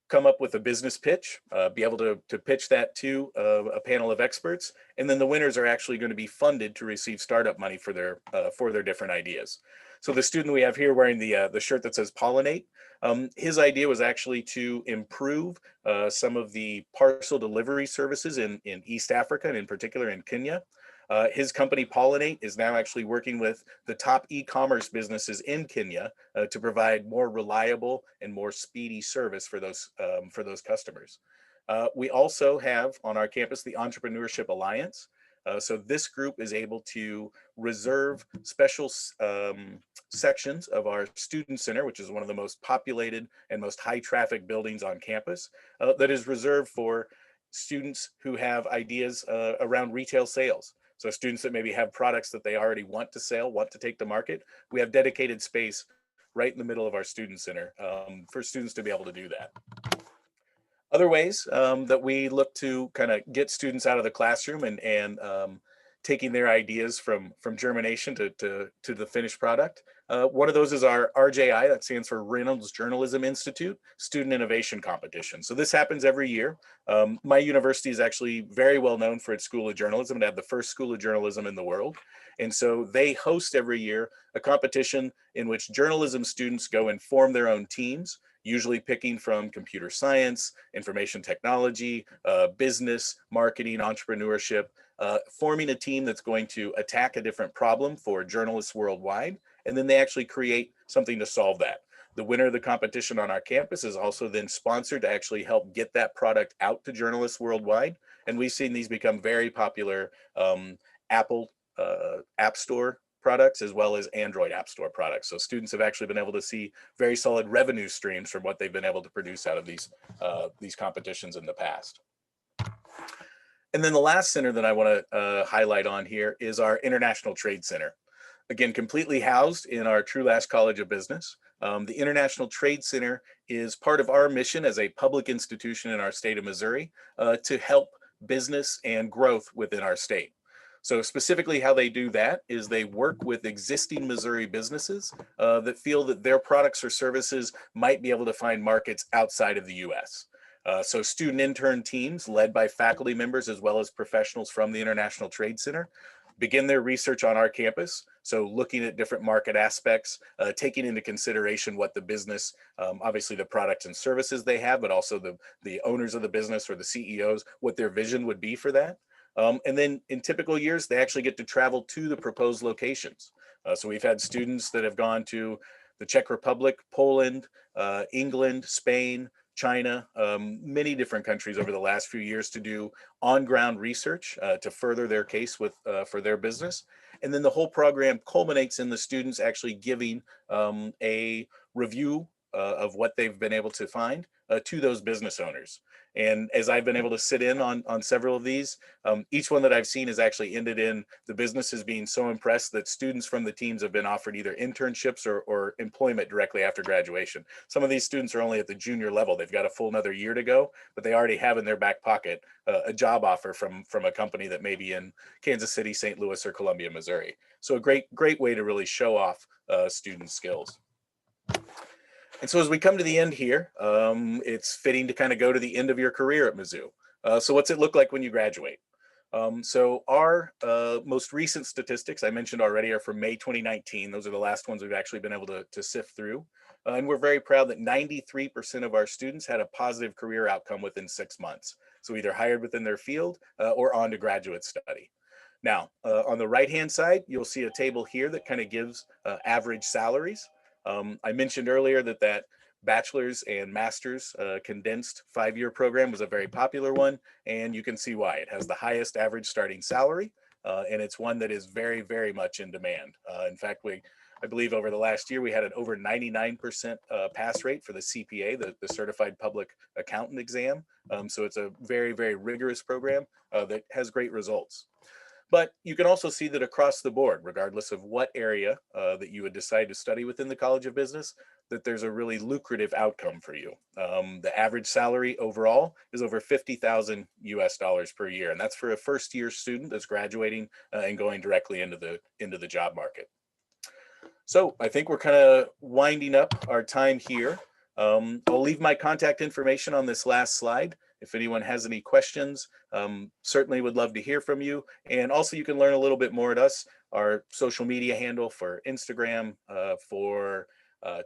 come up with a business pitch, be able to pitch that to a panel of experts, and then the winners are actually going to be funded to receive startup money for their different ideas. So the student we have here wearing the shirt that says Pollinate, his idea was actually to improve some of the parcel delivery services in East Africa, and in particular in Kenya. His company Pollinate is now actually working with the top e-commerce businesses in Kenya to provide more reliable and more speedy service for those customers. We also have on our campus the Entrepreneurship Alliance. So this group is able to reserve special sections of our student center, which is one of the most populated and most high traffic buildings on campus, that is reserved for students who have ideas around retail sales. So students that maybe have products that they already want to sell, want to take to market, we have dedicated space right in the middle of our student center for students to be able to do that. Other ways that we look to kind of get students out of the classroom and taking their ideas from germination to the finished product. One of those is our RJI, that stands for Reynolds Journalism Institute Student Innovation Competition. So this happens every year. My university is actually very well known for its School of Journalism. They have the first School of Journalism in the world. And so they host every year a competition in which journalism students go and form their own teams, usually picking from computer science, information technology, business, marketing, entrepreneurship, forming a team that's going to attack a different problem for journalists worldwide. And then they actually create something to solve that. The winner of the competition on our campus is also then sponsored to actually help get that product out to journalists worldwide. And we've seen these become very popular Apple App Store products as well as Android App Store products. So students have actually been able to see very solid revenue streams from what they've been able to produce out of these competitions in the past. And then the last center that I want to highlight on here is our International Trade Center. Again, completely housed in our Trulaske College of Business. The International Trade Center is part of our mission as a public institution in our state of Missouri to help business and growth within our state. So specifically how they do that is they work with existing Missouri businesses that feel that their products or services might be able to find markets outside of the US. So student intern teams led by faculty members as well as professionals from the International Trade Center begin their research on our campus. So looking at different market aspects, taking into consideration what the business, obviously the products and services they have, but also the owners of the business or the CEOs, what their vision would be for that. And then in typical years, they actually get to travel to the proposed locations. So we've had students that have gone to the Czech Republic, Poland, England, Spain, China, many different countries over the last few years to do on-ground research to further their case for their business. And then the whole program culminates in the students actually giving a review of what they've been able to find to those business owners. And as I've been able to sit in on several of these, each one that I've seen has actually ended in the businesses being so impressed that students from the teams have been offered either internships or employment directly after graduation. Some of these students are only at the junior level. They've got a full another year to go, but they already have in their back pocket a job offer from a company that may be in Kansas City, St. Louis, or Columbia, Missouri. So a great way to really show off student skills. And so as we come to the end here, it's fitting to kind of go to the end of your career at Mizzou. So what's it look like when you graduate? So our most recent statistics I mentioned already are from May 2019. Those are the last ones we've actually been able to sift through. And we're very proud that 93% of our students had a positive career outcome within 6 months. So either hired within their field or on to graduate study. Now, on the right-hand side, you'll see a table here that kind of gives average salaries. I mentioned earlier that bachelor's and master's condensed 5-year program was a very popular one, and you can see why. It has the highest average starting salary, and it's one that is very, very much in demand. In fact, I believe over the last year, we had an over 99% pass rate for the CPA, the Certified Public Accountant exam. So it's a very, very rigorous program that has great results. But you can also see that across the board, regardless of what area that you would decide to study within the College of Business, that there's a really lucrative outcome for you. The average salary overall is over $50,000 US per year. And that's for a first-year student that's graduating and going directly into the job market. So I think we're kind of winding up our time here. I'll leave my contact information on this last slide. If anyone has any questions, certainly would love to hear from you. And also you can learn a little bit more at us. Our social media handle for Instagram, for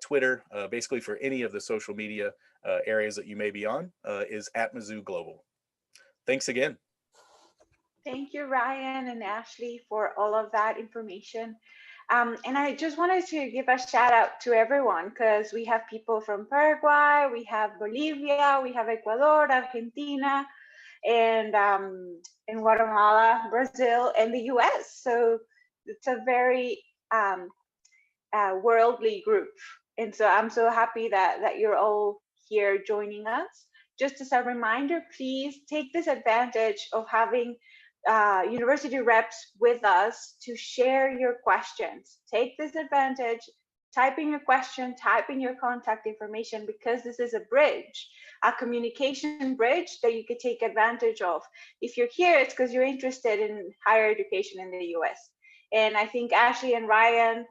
Twitter, basically for any of the social media areas that you may be on is @Mizzou Global. Thanks again. Thank you, Ryan and Ashley, for all of that information. And I just wanted to give a shout out to everyone because we have people from Paraguay, we have Bolivia, we have Ecuador, Argentina, and Guatemala, Brazil, and the US. So it's a very worldly group. And so I'm so happy that you're all here joining us. Just as a reminder, please take this advantage of having university reps with us to share your questions. Take this advantage, type in your question, type in your contact information, because this is a bridge, a communication bridge that you could take advantage of. If you're here, it's because you're interested in higher education in the US. And I think Ashley and Ryan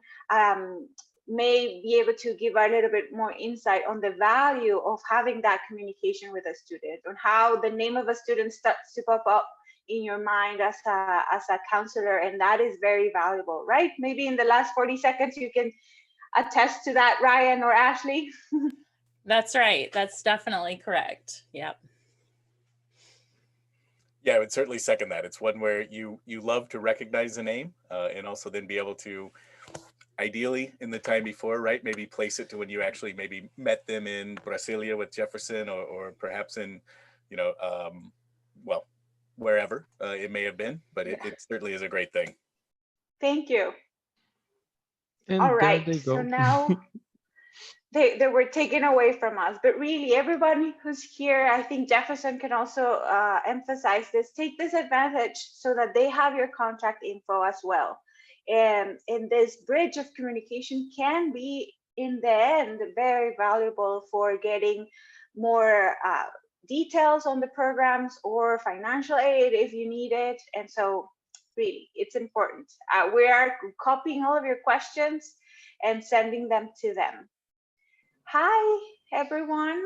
may be able to give a little bit more insight on the value of having that communication with a student, on how the name of a student starts to pop up in your mind as a counselor, and that is very valuable, right? Maybe in the last 40 seconds you can attest to that, Ryan or Ashley. That's right. That's definitely correct. Yep. Yeah, I would certainly second that. It's one where you love to recognize the name and also then be able to, ideally in the time before, right, maybe place it to when you actually maybe met them in Brasilia with Jefferson, or perhaps in, you know, well, wherever it may have been, but it certainly is a great thing. Thank you. And All there right, they go. so now they were taken away from us, but really everybody who's here, I think Jefferson can also emphasize this, take this advantage so that they have your contact info as well. And this bridge of communication can be, in the end, very valuable for getting more details on the programs or financial aid if you need it. And so really, it's important. We are copying all of your questions and sending them to them. Hi, everyone.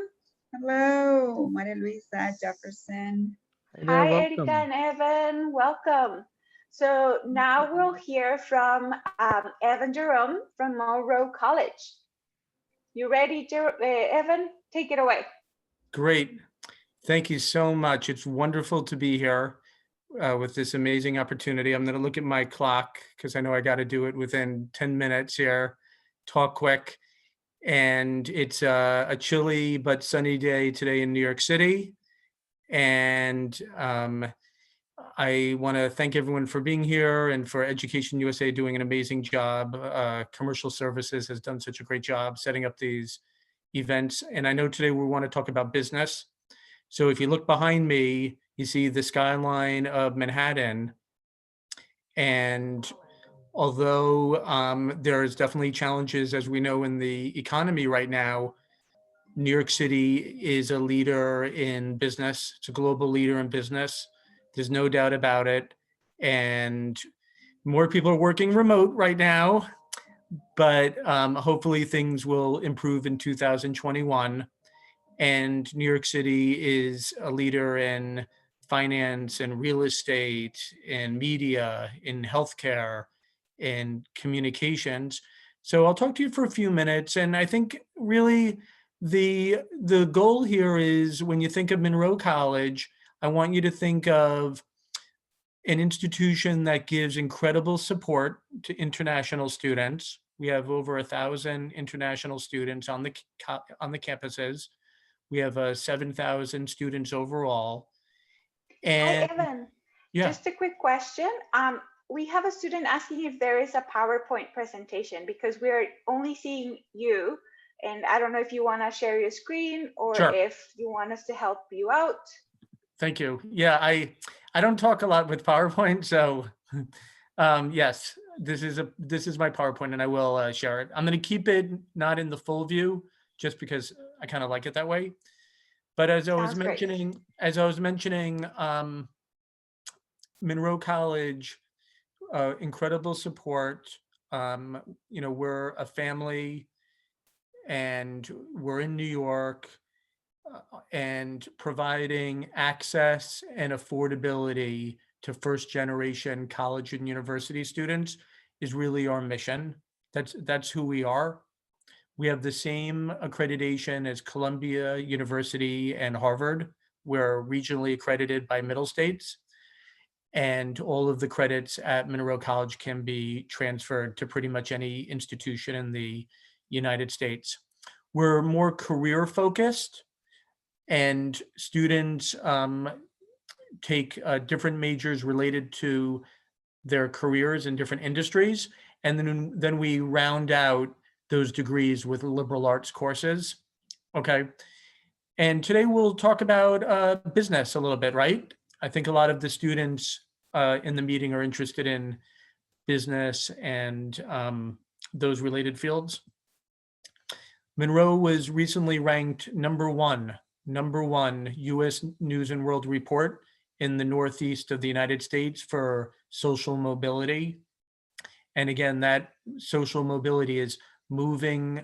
Hello, Maria Luisa, Jefferson. Hi, Erika and Evan. Welcome. So now we'll hear from Evan Jerome from Monroe College. You ready, Evan? Take it away. Great. Thank you so much. It's wonderful to be here with this amazing opportunity. I'm going to look at my clock because I know I got to do it within 10 minutes here. Talk quick. And it's a chilly but sunny day today in New York City. And I want to thank everyone for being here and for Education USA doing an amazing job. Commercial Services has done such a great job setting up these events. And I know today we want to talk about business. So if you look behind me, you see the skyline of Manhattan. And although there is definitely challenges, as we know, in the economy right now, New York City is a leader in business. It's a global leader in business. There's no doubt about it. And more people are working remote right now, but hopefully things will improve in 2021. And New York City is a leader in finance and real estate, in media, in healthcare, in communications. So I'll talk to you for a few minutes. And I think really the goal here is, when you think of Monroe College, I want you to think of an institution that gives incredible support to international students. We have over 1,000 international students on the campuses. We have 7,000 students overall. And hi, Evan. Yeah. Just a quick question. We have a student asking if there is a PowerPoint presentation, because we're only seeing you. And I don't know if you want to share your screen, or Sure. if you want us to help you out. Thank you. Yeah, I don't talk a lot with PowerPoint, so yes, this is my PowerPoint, and I will share it. I'm going to keep it not in the full view, just because I kind of like it that way. But as I was mentioning, Monroe College, incredible support. We're a family, and we're in New York. And providing access and affordability to first-generation college and university students is really our mission. That's who we are. We have the same accreditation as Columbia University and Harvard. We're regionally accredited by Middle States, and all of the credits at Monroe College can be transferred to pretty much any institution in the United States. We're more career-focused, and students take different majors related to their careers in different industries. And then we round out those degrees with liberal arts courses. Okay. And today we'll talk about business a little bit, right? I think a lot of the students in the meeting are interested in business and those related fields. Monroe was recently ranked number one U.S. News and World Report in the Northeast of the United States for social mobility. And again, that social mobility is moving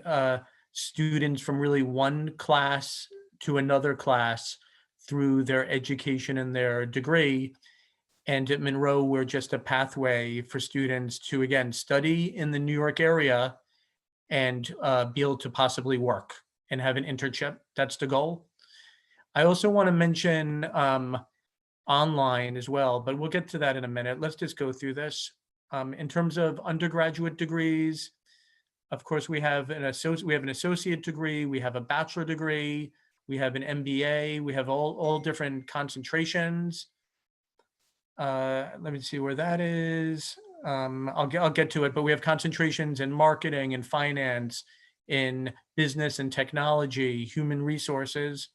students from really one class to another class through their education and their degree. And at Monroe, we're just a pathway for students to, again, study in the New York area and be able to possibly work and have an internship. That's the goal. I also want to mention online as well, but we'll get to that in a minute. Let's just go through this. In terms of undergraduate degrees, of course, we have an associate degree, we have a bachelor degree, we have an MBA, we have all different concentrations. Let me see where that is. I'll get to it, but we have concentrations in marketing and finance, in business and technology, human resources.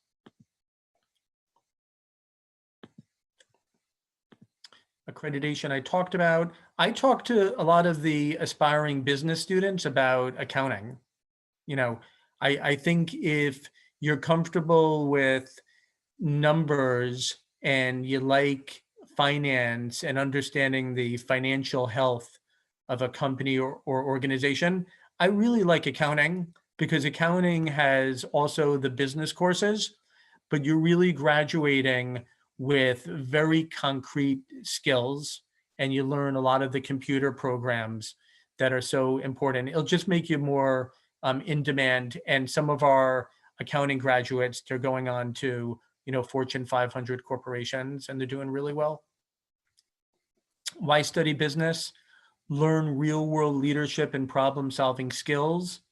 Accreditation I talked about. I talked to a lot of the aspiring business students about accounting. You know, I think if you're comfortable with numbers and you like finance and understanding the financial health of a company or organization, I really like accounting, because accounting has also the business courses, but you're really graduating with very concrete skills, and you learn a lot of the computer programs that are so important. It'll just make you more in demand. And some of our accounting graduates, they're going on to, you know, Fortune 500 corporations, and they're doing really well. Why study business? Learn real-world leadership and problem-solving skills.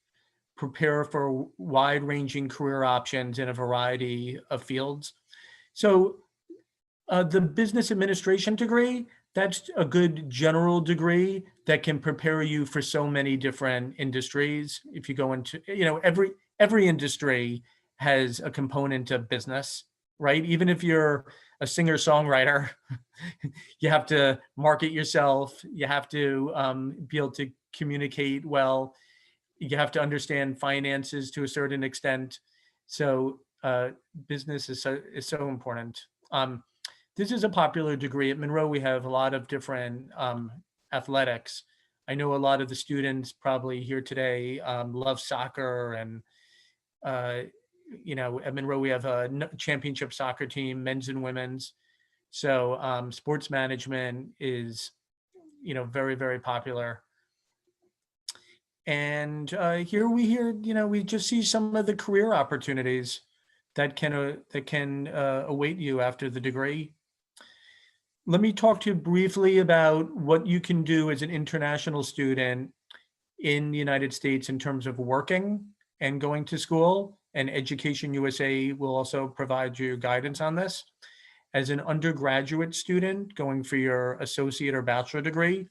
Prepare for wide-ranging career options in a variety of fields. So the business administration degree, that's a good general degree that can prepare you for so many different industries. If you go into, you know, every industry has a component of business, right? Even if you're a singer-songwriter, you have to market yourself. You have to be able to communicate well. You have to understand finances to a certain extent. So business is so important. This is a popular degree. At Monroe, we have a lot of different athletics. I know a lot of the students probably here today love soccer, and you know, at Monroe, we have a championship soccer team, men's and women's. So sports management is, you know, very, very popular. And here we just see some of the career opportunities that can await you after the degree. Let me talk to you briefly about what you can do as an international student in the United States in terms of working and going to school. And EducationUSA will also provide you guidance on this. As an undergraduate student going for your associate or bachelor degree,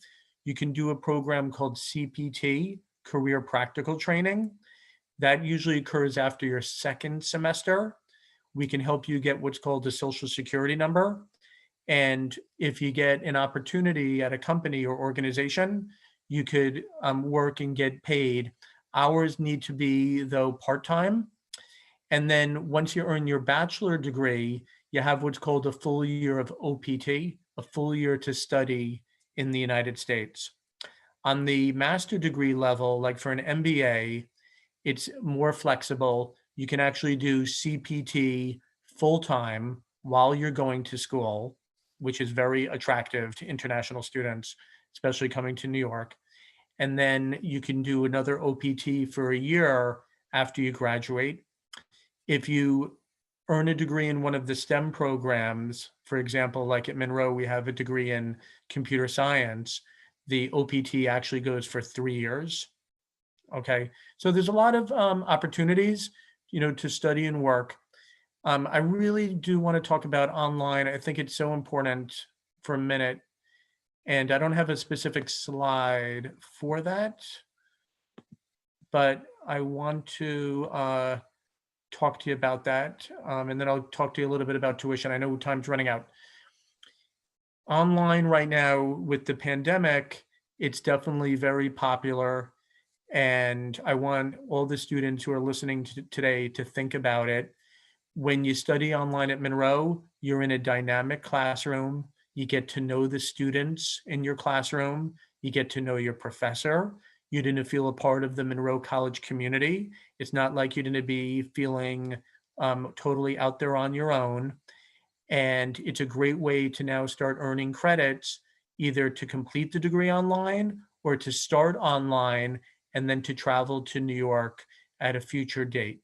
you can do a program called CPT, Career Practical Training. That usually occurs after your second semester. We can help you get what's called a Social Security number. And if you get an opportunity at a company or organization, you could work and get paid. Hours need to be, though, part-time. And then once you earn your bachelor degree, you have what's called a full year of OPT, a full year to study in the United States. On the master degree level, like for an MBA, it's more flexible. You can actually do CPT full-time while you're going to school, which is very attractive to international students, especially coming to New York. And then you can do another OPT for a year after you graduate. If you earn a degree in one of the STEM programs, for example, like at Monroe, we have a degree in computer science, the OPT actually goes for 3 years. Okay, so there's a lot of opportunities, you know, to study and work. I really do want to talk about online. I think it's so important for a minute, and I don't have a specific slide for that, but I want to talk to you about that, and then I'll talk to you a little bit about tuition. I know time's running out. Online right now with the pandemic, it's definitely very popular. And I want all the students who are listening today to think about it. When you study online at Monroe, you're in a dynamic classroom. You get to know the students in your classroom. You get to know your professor. You're going to feel a part of the Monroe College community. It's not like you're going to be feeling totally out there on your own. And it's a great way to now start earning credits, either to complete the degree online or to start online and then to travel to New York at a future date.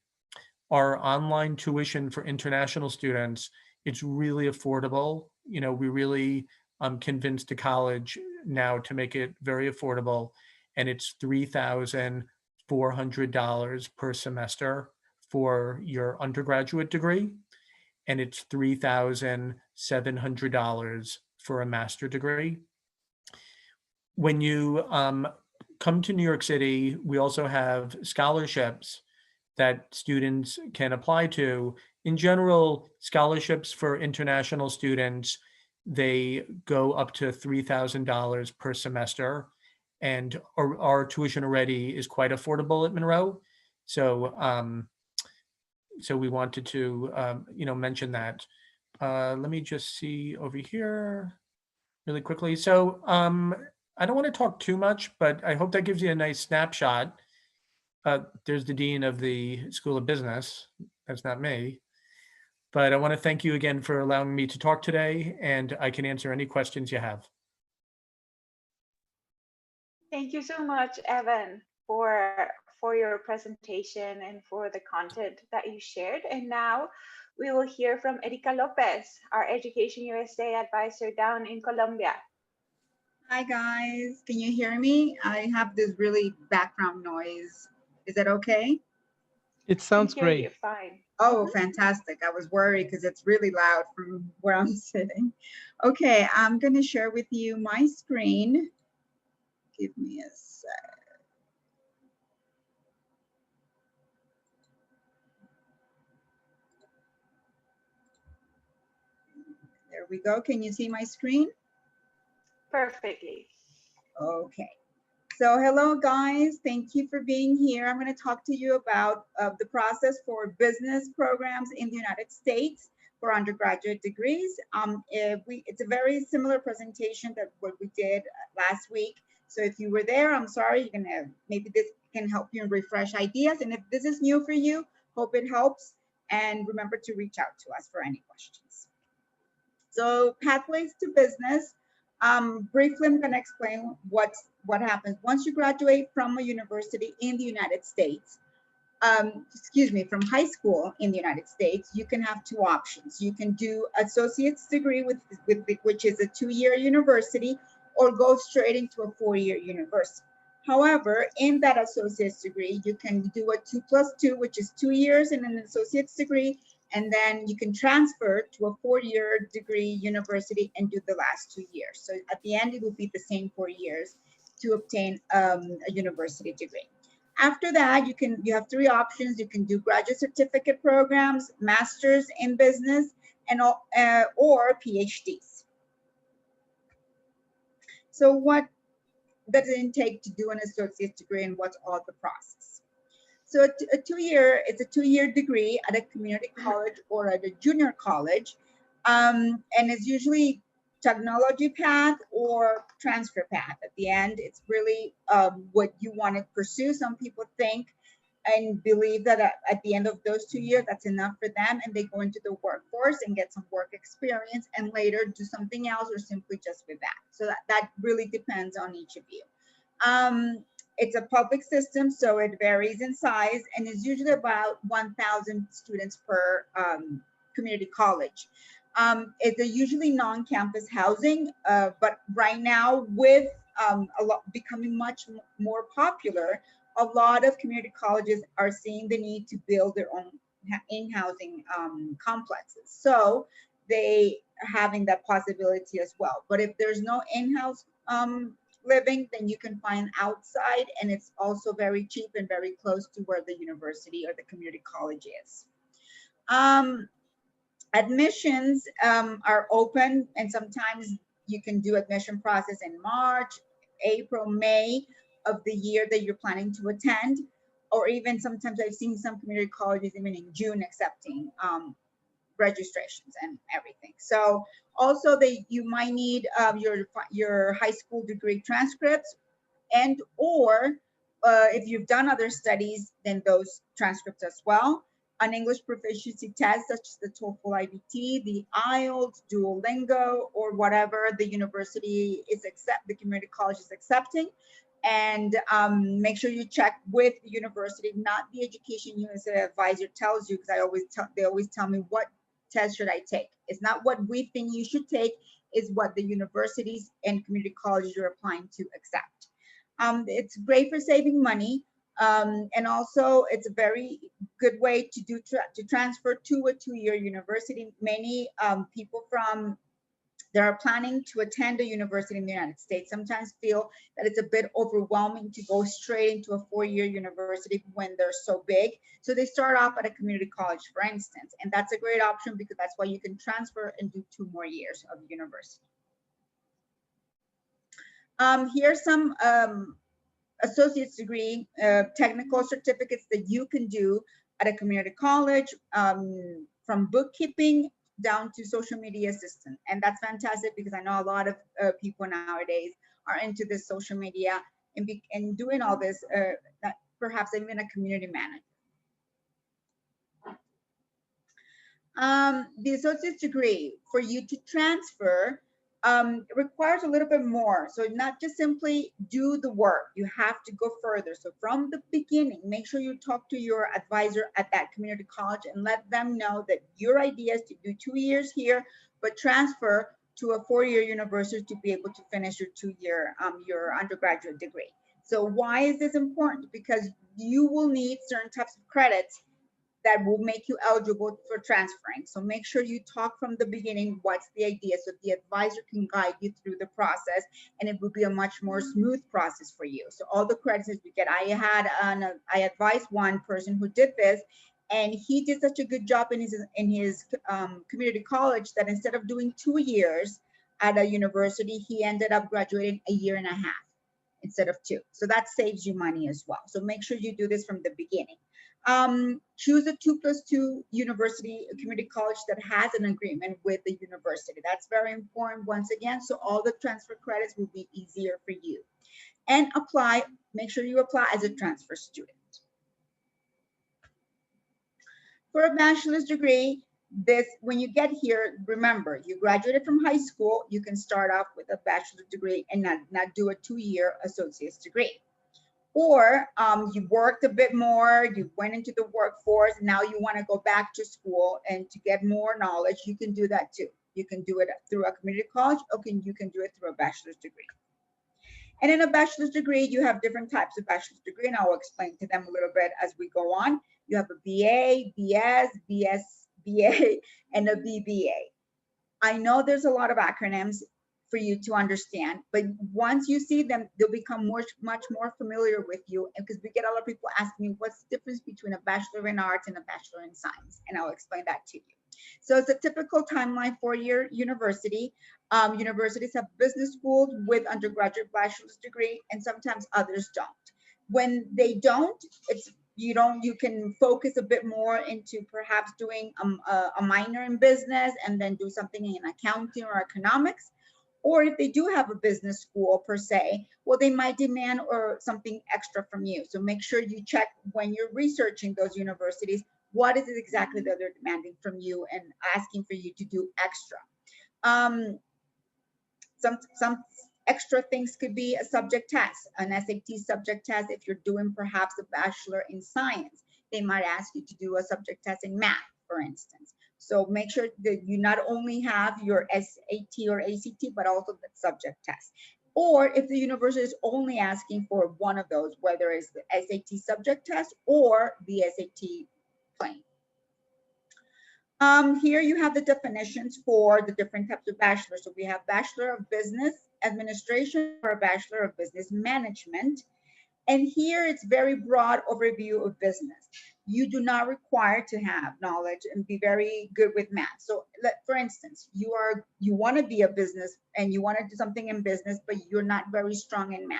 Our online tuition for international students, it's really affordable. You know, we really convinced the college now to make it very affordable, and it's $3,400 per semester for your undergraduate degree, and it's $3,700 for a master degree. When you come to New York City, we also have scholarships that students can apply to. In general, scholarships for international students, they go up to $3,000 per semester. And our tuition already is quite affordable at Monroe. So, so we wanted to, mention that. Let me just see over here really quickly. So I don't want to talk too much, but I hope that gives you a nice snapshot. There's the Dean of the School of Business. That's not me. But I want to thank you again for allowing me to talk today, and I can answer any questions you have. Thank you so much, Evan, for your presentation and for the content that you shared. And now we will hear from Erika Lopez, our Education USA advisor down in Colombia. Hi guys, can you hear me? I have this really background noise. Is that okay? It sounds great. You're fine. Oh, fantastic. I was worried because it's really loud from where I'm sitting. Okay, I'm going to share with you my screen. Give me a sec. There we go. Can you see my screen? Perfectly. Okay. So hello guys, thank you for being here. I'm going to talk to you about the process for business programs in the United States for undergraduate degrees. It's a very similar presentation that what we did last week. So if you were there, I'm sorry, you're gonna, maybe this can help you refresh ideas. And if this is new for you, hope it helps. And remember to reach out to us for any questions. So pathways to business. Briefly, I'm going to explain what happens once you graduate from a university in the United States. From high school in the United States, you can have two options. You can do associate's degree which is a 2-year university, or go straight into a 4-year university. However, in that associate's degree, you can do a 2+2, which is 2 years in an associate's degree, and then you can transfer to a 4-year degree university and do the last 2 years. So at the end, it will be the same 4 years to obtain a university degree. After that, you have 3 options. You can do graduate certificate programs, masters in business, and or PhDs. So what does it take to do an associate's degree, and what's all the process? So it's a 2-year degree at a community college or at a junior college, and it's usually technology path or transfer path. At the end, it's really what you want to pursue. Some people think and believe that at the end of those 2 years, that's enough for them, and they go into the workforce and get some work experience and later do something else, or simply just with that. So that really depends on each of you. It's a public system, so it varies in size, and is usually about 1,000 students per community college. It's usually non-campus housing, but right now with becoming much more popular, a lot of community colleges are seeing the need to build their own in-housing complexes. So they are having that possibility as well. But if there's no in-house living, then you can find outside, and it's also very cheap and very close to where the university or the community college is. Admissions are open, and sometimes You can do admission process in March, April, May of the year that you're planning to attend, or even sometimes I've seen some community colleges even in June accepting registrations and everything. So also you might need your high school degree transcripts, and or if you've done other studies, then those transcripts as well. An English proficiency test such as the TOEFL IBT, the IELTS, Duolingo, or whatever the university is the community college is accepting. And make sure you check with the university, not the EducationUSA advisor tells you, because they always tell me what test should I take. It's not what we think you should take, is what the universities and community colleges you're applying to accept. It's great for saving money, and also it's a very good way to transfer to a 2-year university. Many people that are planning to attend a university in the United States sometimes feel that it's a bit overwhelming to go straight into a 4-year university when they're so big. So they start off at a community college, for instance, and that's a great option because that's why you can transfer and do 2 more years of university. Here's some associate's degree technical certificates that you can do at a community college, from bookkeeping down to social media assistant. And that's fantastic because I know a lot of people nowadays are into this social media and doing all this, perhaps even a community manager. The associate's degree, for you to transfer, requires a little bit more. So not just simply do the work, you have to go further. So from the beginning, make sure you talk to your advisor at that community college and let them know that your idea is to do 2 years here, but transfer to a 4-year university to be able to finish your 2-year, your undergraduate degree. So why is this important? Because you will need certain types of credits that will make you eligible for transferring. So make sure you talk from the beginning, what's the idea, so the advisor can guide you through the process, and it will be a much more smooth process for you. So all the credits that you get, I advised one person who did this, and he did such a good job in his community college that instead of doing 2 years at a university, he ended up graduating 1.5 years instead of 2. So that saves you money as well. So make sure you do this from the beginning. Choose a 2+2 university, a community college that has an agreement with the university. That's very important once again, so all the transfer credits will be easier for you. And apply, make sure you apply as a transfer student. For a bachelor's degree, when you get here, remember, you graduated from high school, you can start off with a bachelor's degree and not do a 2-year associate's degree. Or you worked a bit more, you went into the workforce, now you want to go back to school and to get more knowledge, you can do that too. You can do it through a community college, or you can do it through a bachelor's degree. And in a bachelor's degree, you have different types of bachelor's degree, and I will explain to them a little bit as we go on. You have a BA, BS, BS, BA, and a BBA. I know there's a lot of acronyms for you to understand, but once you see them, they'll become much more familiar with you, because we get a lot of people asking me what's the difference between a Bachelor in Arts and a Bachelor in Science, and I'll explain that to you. So it's a typical timeline for your university. Universities have business schools with undergraduate bachelor's degree, and sometimes others don't. When they don't, you can focus a bit more into perhaps doing a minor in business and then do something in accounting or economics. Or if they do have a business school per se, well, they might demand something extra from you. So make sure you check when you're researching those universities, what is it exactly that they're demanding from you and asking for you to do extra. Some extra things could be a subject test, an SAT subject test. If you're doing perhaps a Bachelor in Science, they might ask you to do a subject test in math, for instance. So make sure that you not only have your SAT or ACT, but also the subject test. Or if the university is only asking for one of those, whether it's the SAT subject test or the SAT plain. Here you have the definitions for the different types of bachelors. So we have Bachelor of Business Administration or a Bachelor of Business Management. And here it's very broad overview of business. You do not require to have knowledge and be very good with math. So for instance, you want to be a business and you want to do something in business, but you're not very strong in math.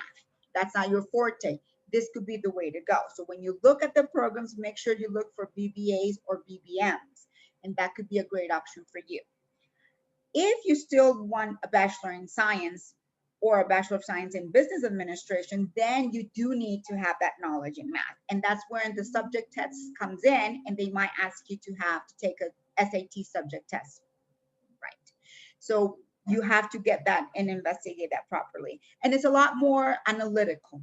That's not your forte. This could be the way to go. So when you look at the programs, make sure you look for BBAs or BBMs, and that could be a great option for you. If you still want a Bachelor in Science or a Bachelor of Science in Business Administration, then you do need to have that knowledge in math. And that's where the subject test comes in, and they might ask you to have to take a SAT subject test, right? So you have to get that and investigate that properly. And it's a lot more analytical.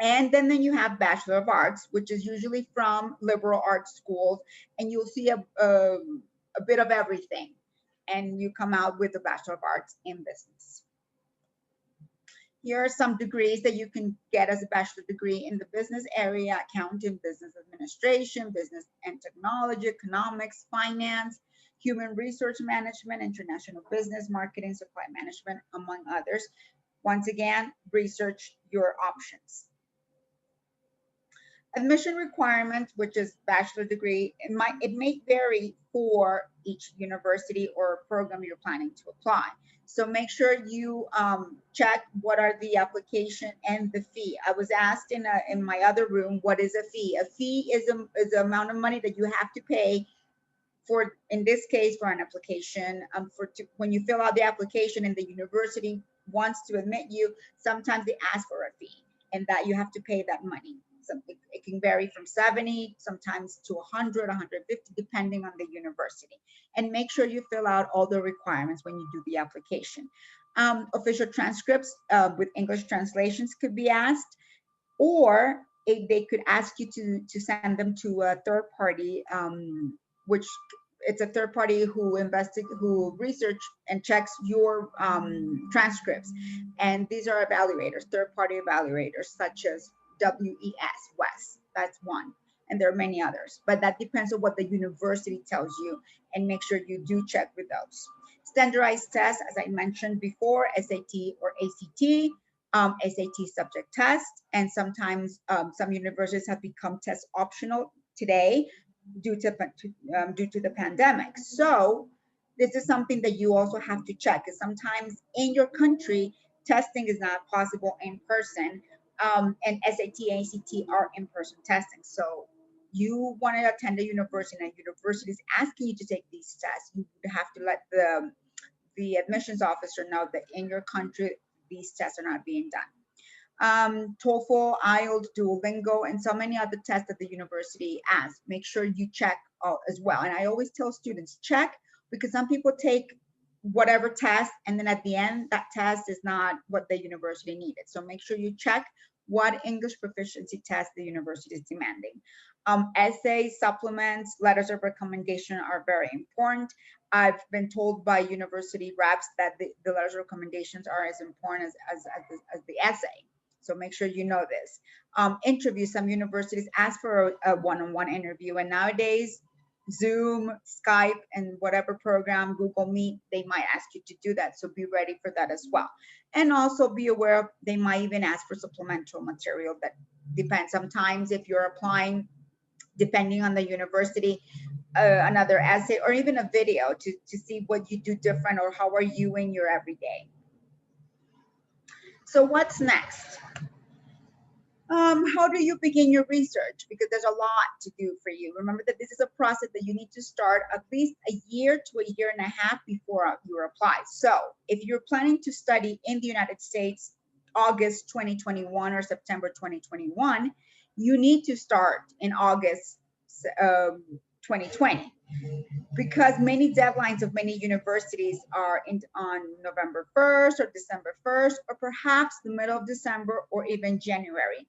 And then you have Bachelor of Arts, which is usually from liberal arts schools, and you'll see a bit of everything. And you come out with a Bachelor of Arts in Business. Here are some degrees that you can get as a bachelor degree in the business area: accounting, business administration, business and technology, economics, finance, human resource management, international business, marketing, supply management, among others. Once again, research your options. Admission requirements, which is bachelor degree, it may vary for each university or program you're planning to apply. So make sure you check what are the application and the fee. I was asked in my other room, what is a fee? A fee is the amount of money that you have to pay for, in this case, for an application. When you fill out the application and the university wants to admit you, sometimes they ask for a fee, and that you have to pay that money. So it can vary from 70, sometimes to 100, 150, depending on the university. And make sure you fill out all the requirements when you do the application. Official transcripts with English translations could be asked, or they could ask you to send them to a third party, which it's a third party who research and checks your transcripts. And these are evaluators, third party evaluators, such as WES, that's one. And there are many others, but that depends on what the university tells you, and make sure you do check with those. Standardized tests, as I mentioned before, SAT or ACT, SAT subject test, and sometimes some universities have become test optional today due to the pandemic. So this is something that you also have to check, because sometimes in your country, testing is not possible in person. And SAT and ACT are in-person testing. So you want to attend a university and a university is asking you to take these tests, you have to let the admissions officer know that in your country, these tests are not being done. TOEFL, IELTS, Duolingo, and so many other tests that the university asks. Make sure you check as well. And I always tell students, check, because some people take whatever test, and then at the end, that test is not what the university needed. So make sure you check what English proficiency test the university is demanding. Essays, supplements, letters of recommendation are very important. I've been told by university reps that the letters of recommendations are as important as the essay. So make sure you know this. Interviews, some universities ask for a one-on-one interview, and nowadays, Zoom, Skype, and whatever program, Google Meet, they might ask you to do that. So be ready for that as well. And also be aware of, they might even ask for supplemental material. That depends. Sometimes if you're applying, depending on the university, another essay or even a video to see what you do different, or how are you in your everyday. So what's next? How do you begin your research? Because there's a lot to do for you. Remember that this is a process that you need to start at least a year to a year and a half before you apply. So if you're planning to study in the United States, August 2021 or September 2021, you need to start in August 2020, because many deadlines of many universities are on November 1st or December 1st, or perhaps the middle of December or even January.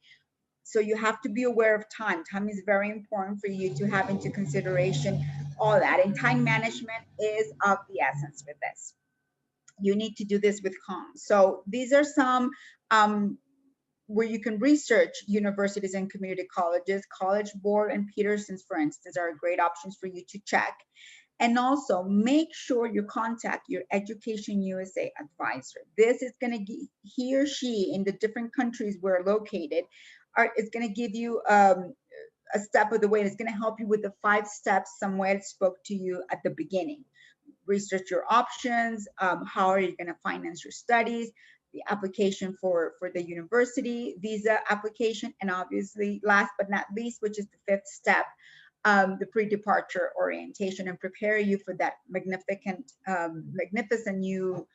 So you have to be aware of time. Time is very important for you to have into consideration all that. And time management is of the essence with this. You need to do this with calm. So these are some where you can research universities and community colleges. College Board and Peterson's, for instance, are great options for you to check. And also make sure you contact your EducationUSA advisor. This is going to he or she in the different countries we're located is going to give you a step of the way. It's going to help you with the 5 steps Samuel spoke to you at the beginning. Research your options. How are you going to finance your studies? The application for the university visa application, and obviously last but not least, which is the 5th step, the pre-departure orientation, and prepare you for that magnificent new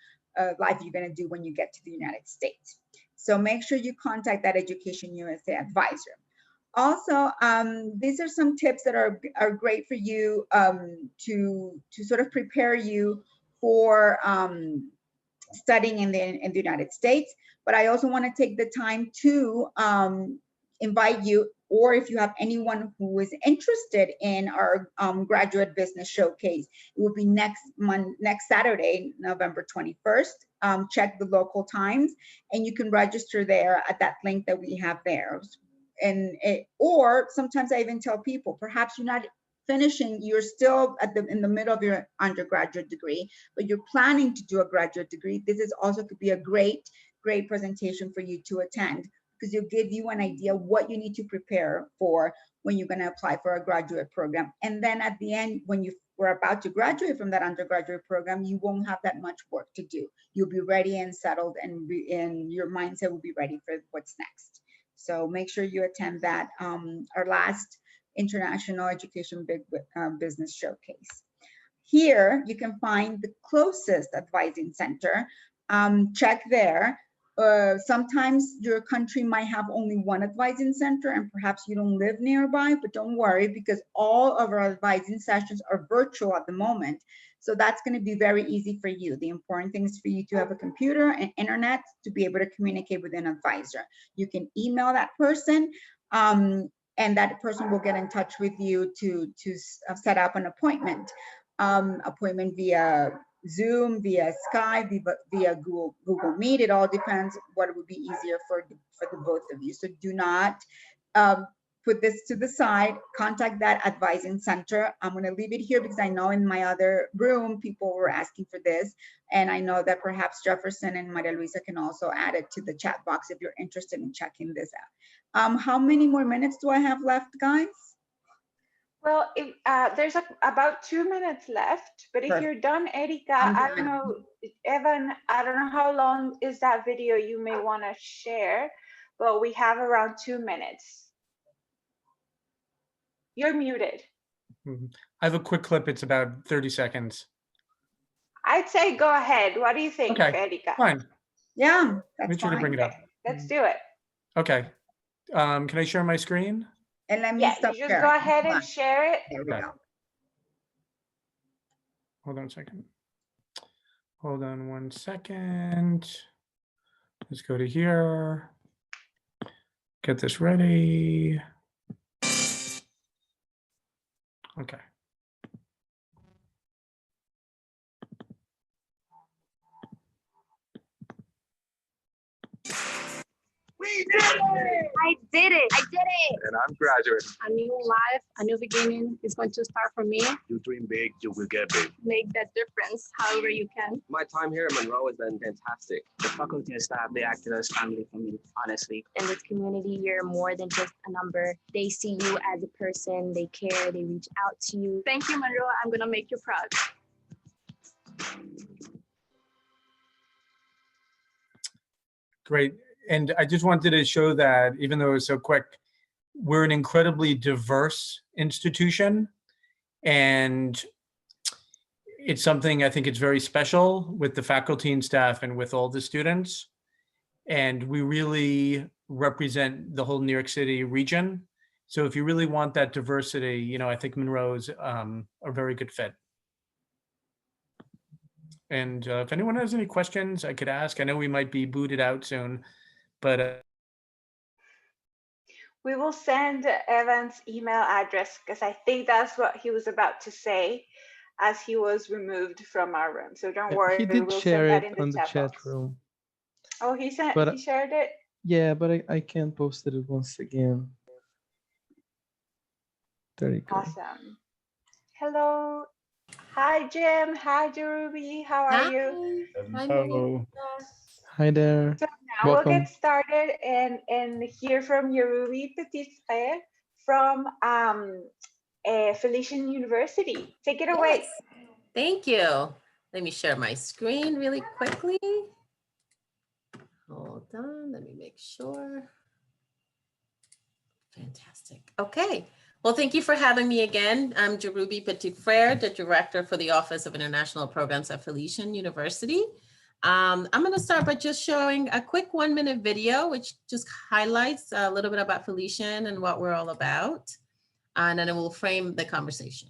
life you're going to do when you get to the United States. So make sure you contact that EducationUSA advisor. Also, these are some tips that are great for you to sort of prepare you for studying in the United States. But I also want to take the time to invite you, or if you have anyone who is interested in our graduate business showcase, it will be next Saturday, November 21st. Check the local times, and you can register there at that link that we have there. Or sometimes I even tell people, perhaps you're not finishing, you're still in the middle of your undergraduate degree, but you're planning to do a graduate degree. This is also could be a great presentation for you to attend, because it'll give you an idea what you need to prepare for when you're going to apply for a graduate program. And then at the end, when you were about to graduate from that undergraduate program, you won't have that much work to do. You'll be ready and settled, and your mindset will be ready for what's next. So make sure you attend that, our last International Education Business Showcase. Here, you can find the closest advising center. Check there. Sometimes your country might have only one advising center, and perhaps you don't live nearby, but don't worry, because all of our advising sessions are virtual at the moment. So that's going to be very easy for you. The important thing is for you to have a computer and internet to be able to communicate with an advisor. You can email that person, and that person will get in touch with you to set up an appointment. Appointment via Zoom, via Skype, via Google Meet. It all depends what would be easier for the both of you. So do not put this to the side. Contact that advising center. I'm going to leave it here because I know in my other room people were asking for this, and I know that perhaps Jefferson and Maria Luisa can also add it to the chat box if you're interested in checking this out. How many more minutes do I have left, guys? Well, there's about 2 minutes left, but if you're done, Erika, I don't know, Evan, I don't know how long is that video you may want to share, but we have around 2 minutes. You're muted. I have a quick clip. It's about 30 seconds. I'd say go ahead. What do you think, Okay, Erika? fine. Yeah, that's Make sure to bring it up. Let's do it. Okay. Can I share my screen? And let me Yeah, stop you just sharing. go ahead and share it. There we go. Hold on a second. Hold on 1 second. Let's go to here. Get this ready. Okay. We did it! I did it! I did it! And I'm graduate. A new life, a new beginning is going to start for me. You dream big, you will get big. Make that difference however you can. My time here at Monroe has been fantastic. The faculty and staff, they acted as family for me, honestly. In this community, you're more than just a number. They see you as a person, they care, they reach out to you. Thank you, Monroe. I'm gonna make you proud. Great. And I just wanted to show that even though it was so quick, we're an incredibly diverse institution. And it's something I think it's very special with the faculty and staff and with all the students. And we really represent the whole New York City region. So if you really want that diversity, you know, I think Monroe's a very good fit. And if anyone has any questions I could ask, I know we might be booted out soon, but we will send Evan's email address because I think that's what he was about to say as he was removed from our room. So don't worry. He did share it on the chat room. Oh, he shared it? Yeah, but I can't post it once again. There you go. Awesome. Hello. Hi, Jim. Hi, Jerubi. How are you? Hi, Hello. Melissa. Hi there. So now we'll Welcome. get started and hear from Yerubi Petitfrère from Felician University. Take it away. Yes. Thank you. Let me share my screen really quickly. Hold on, let me make sure. Fantastic. Okay. Well, thank you for having me again. I'm Jerubi Petitfrère, the Director for the Office of International Programs at Felician University. I'm going to start by just showing a quick 1-minute video, which just highlights a little bit about Felician and what we're all about. And then it will frame the conversation.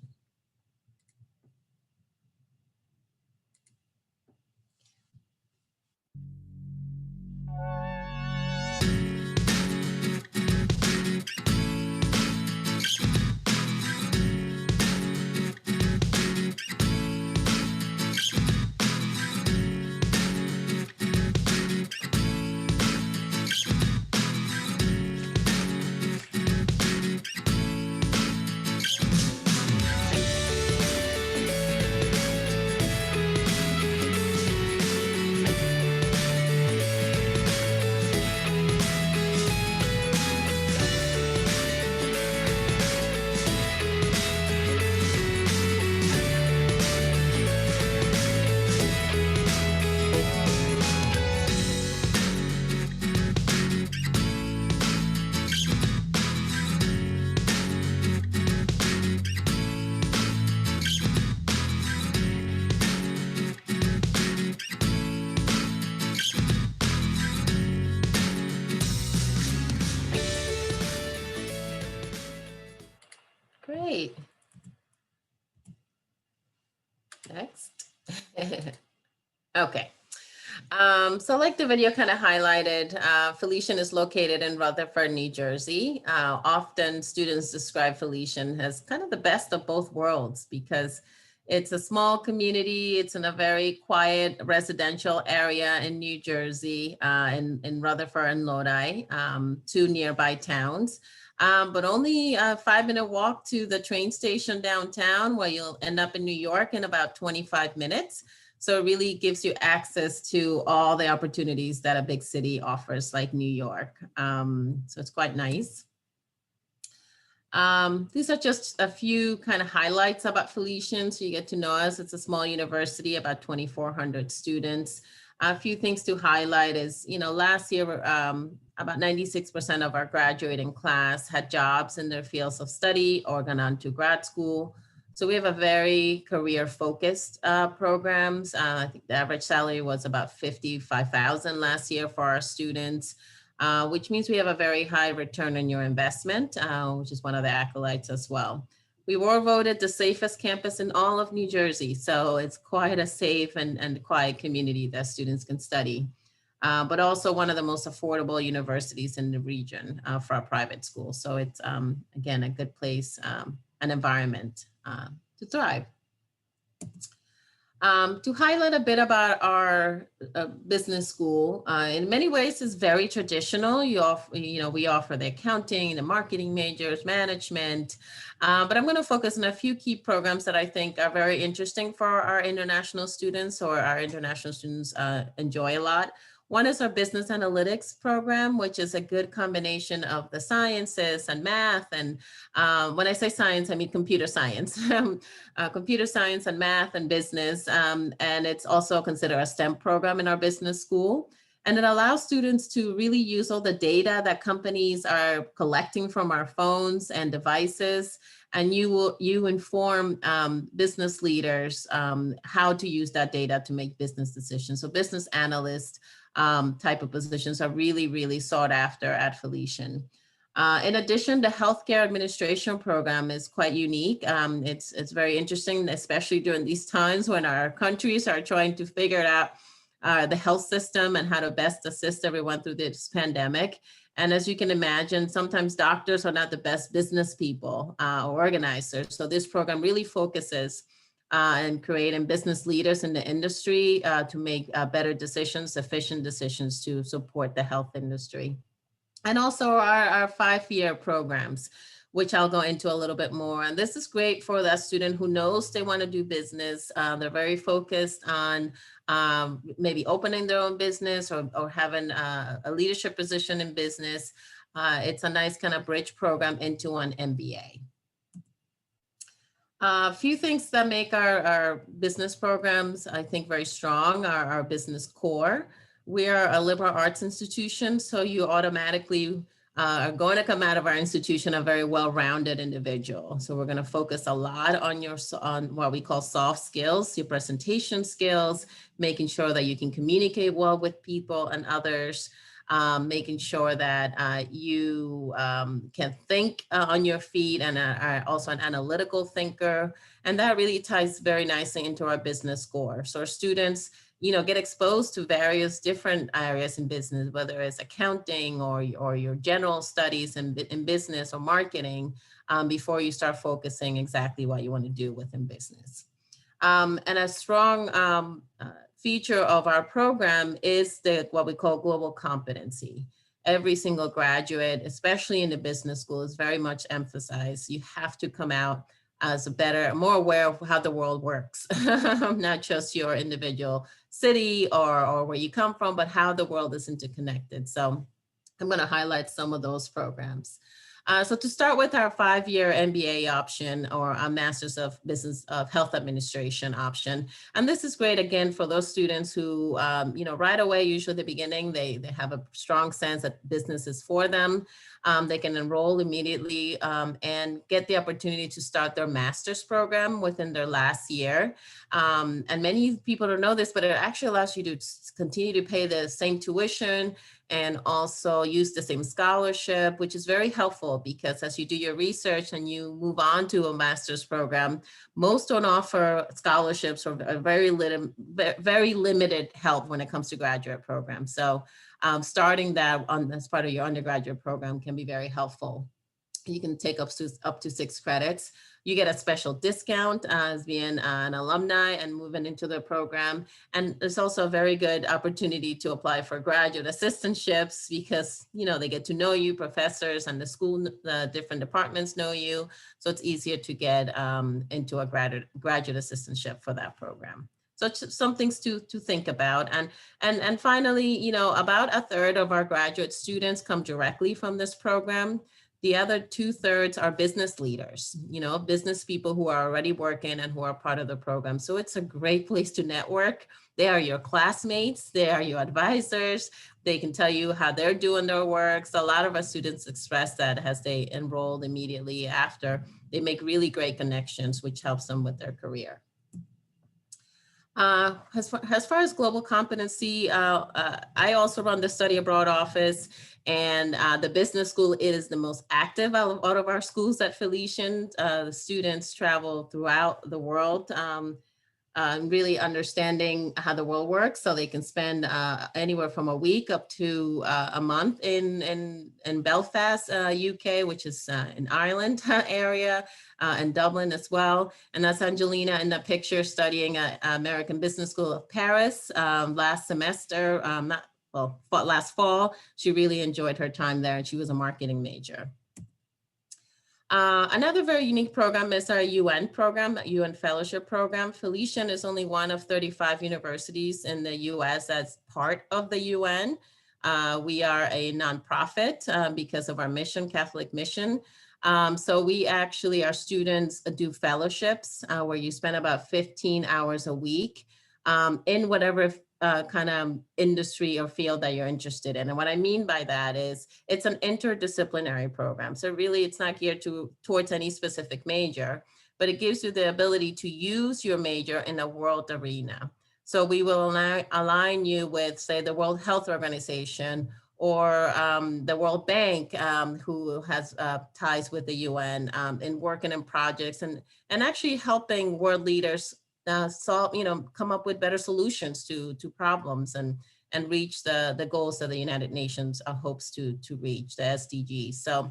Great. Next. Okay. So like the video kind of highlighted, Felician is located in Rutherford, New Jersey. Often students describe Felician as kind of the best of both worlds because it's a small community. It's in a very quiet residential area in New Jersey, in Rutherford and Lodi, 2 nearby towns. But only a 5-minute walk to the train station downtown, where you'll end up in New York in about 25 minutes. So it really gives you access to all the opportunities that a big city offers, like New York. So it's quite nice. These are just a few kind of highlights about Felician, so you get to know us. It's a small university, about 2,400 students. A few things to highlight is, last year, about 96% of our graduating class had jobs in their fields of study or gone on to grad school. So we have a very career-focused programs. I think the average salary was about $55,000 last year for our students, which means we have a very high return on your investment, which is one of the accolades as well. We were voted the safest campus in all of New Jersey. So it's quite a safe and quiet community that students can study, but also one of the most affordable universities in the region for a private school. So it's, again, a good place, an environment to thrive. To highlight a bit about our business school, in many ways is very traditional. We offer the accounting, the marketing majors, management, but I'm going to focus on a few key programs that I think are very interesting for our international students, or our international students enjoy a lot. One is our business analytics program, which is a good combination of the sciences and math. And when I say science, I mean computer science, computer science and math and business. And it's also considered a STEM program in our business school. And it allows students to really use all the data that companies are collecting from our phones and devices. And you inform business leaders how to use that data to make business decisions. So business analysts type of positions are really, really sought after at Felician. In addition, the healthcare administration program is quite unique. It's very interesting, especially during these times when our countries are trying to figure out the health system and how to best assist everyone through this pandemic. And as you can imagine, sometimes doctors are not the best business people or organizers. So this program really focuses and creating business leaders in the industry to make better decisions, efficient decisions to support the health industry. And also our 5-year programs, which I'll go into a little bit more. And this is great for that student who knows they want to do business. They're very focused on maybe opening their own business or having a leadership position in business. It's a nice kind of bridge program into an MBA. A few things that make our business programs, I think, very strong are our business core. We are a liberal arts institution, so you automatically are going to come out of our institution a very well-rounded individual. So we're going to focus a lot on what we call soft skills, your presentation skills, making sure that you can communicate well with people and others, making sure that you can think on your feet and are also an analytical thinker. And that really ties very nicely into our business core. So our students, get exposed to various different areas in business, whether it's accounting or your general studies in business or marketing, before you start focusing exactly what you want to do within business. And a strong feature of our program is what we call global competency. Every single graduate, especially in the business school, is very much emphasized. You have to come out as more aware of how the world works, not just your individual city or where you come from, but how the world is interconnected. So I'm going to highlight some of those programs. So to start with our 5-year MBA option or a Master's of Business of Health Administration option. And this is great, again, for those students who, right away, usually at the beginning, they have a strong sense that business is for them. They can enroll immediately and get the opportunity to start their master's program within their last year. And many people don't know this, but it actually allows you to continue to pay the same tuition and also use the same scholarship, which is very helpful because as you do your research and you move on to a master's program, most don't offer scholarships or very limited help when it comes to graduate programs. So starting that as part of your undergraduate program can be very helpful. You can take up to 6 credits. You get a special discount as being an alumni and moving into the program. And there's also a very good opportunity to apply for graduate assistantships because, they get to know you, professors and the school, the different departments know you. So it's easier to get into a graduate assistantship for that program. So some things to think about. And finally, about 1/3 of our graduate students come directly from this program. The other 2/3 are business leaders, business people who are already working and who are part of the program. So it's a great place to network. They are your classmates, they are your advisors. They can tell you how they're doing their work. So a lot of our students express that as they enrolled immediately after. They make really great connections, which helps them with their career. As far as global competency, I also run the study abroad office, and the business school is the most active out of our schools at Felician. The students travel throughout the world, really understanding how the world works, so they can spend anywhere from a week up to a month in Belfast, UK, which is in Ireland area, and Dublin as well. And that's Angelina in the picture studying at American Business School of Paris last semester, last fall. She really enjoyed her time there, and she was a marketing major. Another very unique program is our UN program, UN Fellowship Program. Felician is only one of 35 universities in the US that's part of the UN. We are a nonprofit because of our mission, Catholic mission. So we actually, our students do fellowships where you spend about 15 hours a week in whatever kind of industry or field that you're interested in. And what I mean by that is it's an interdisciplinary program. So really it's not geared towards any specific major, but it gives you the ability to use your major in a world arena. So we will align you with, say, the World Health Organization or the World Bank, who has ties with the UN in working in projects and actually helping world leaders solve, come up with better solutions to problems and reach the goals that the United Nations hopes to reach, the SDGs. So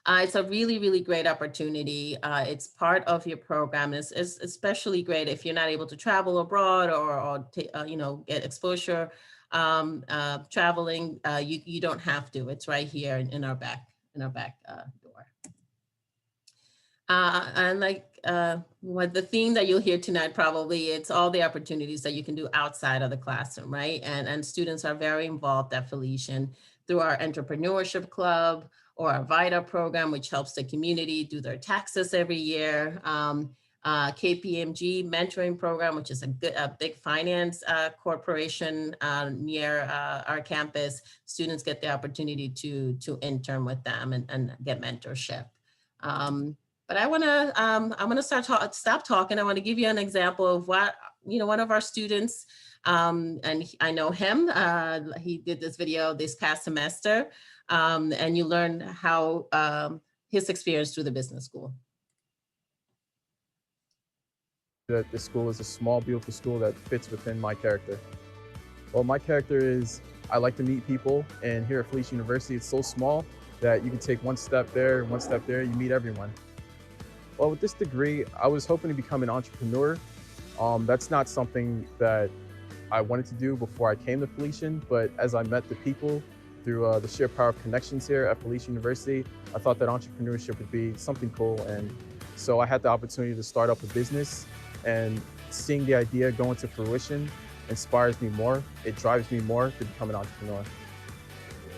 it's a really, really great opportunity. It's part of your program. It's especially great if you're not able to travel abroad or get exposure traveling. You don't have to. It's right here in our back door. And what the theme that you'll hear tonight, probably, it's all the opportunities that you can do outside of the classroom, right? And students are very involved at Felician through our entrepreneurship club or our VITA program, which helps the community do their taxes every year. KPMG mentoring program, which is a big finance corporation near our campus. Students get the opportunity to intern with them and get mentorship. But I'm gonna stop talking. I want to give you an example of what, one of our students, and I know him, he did this video this past semester, and you learn how his experience through the business school. That this school is a small, beautiful school that fits within my character. Well, my character is I like to meet people, and here at Felician University, it's so small that you can take one step there, you meet everyone. Well, with this degree, I was hoping to become an entrepreneur. That's not something that I wanted to do before I came to Felician, but as I met the people through the sheer power of connections here at Felician University, I thought that entrepreneurship would be something cool. And so I had the opportunity to start up a business, and seeing the idea go into fruition inspires me more. It drives me more to become an entrepreneur.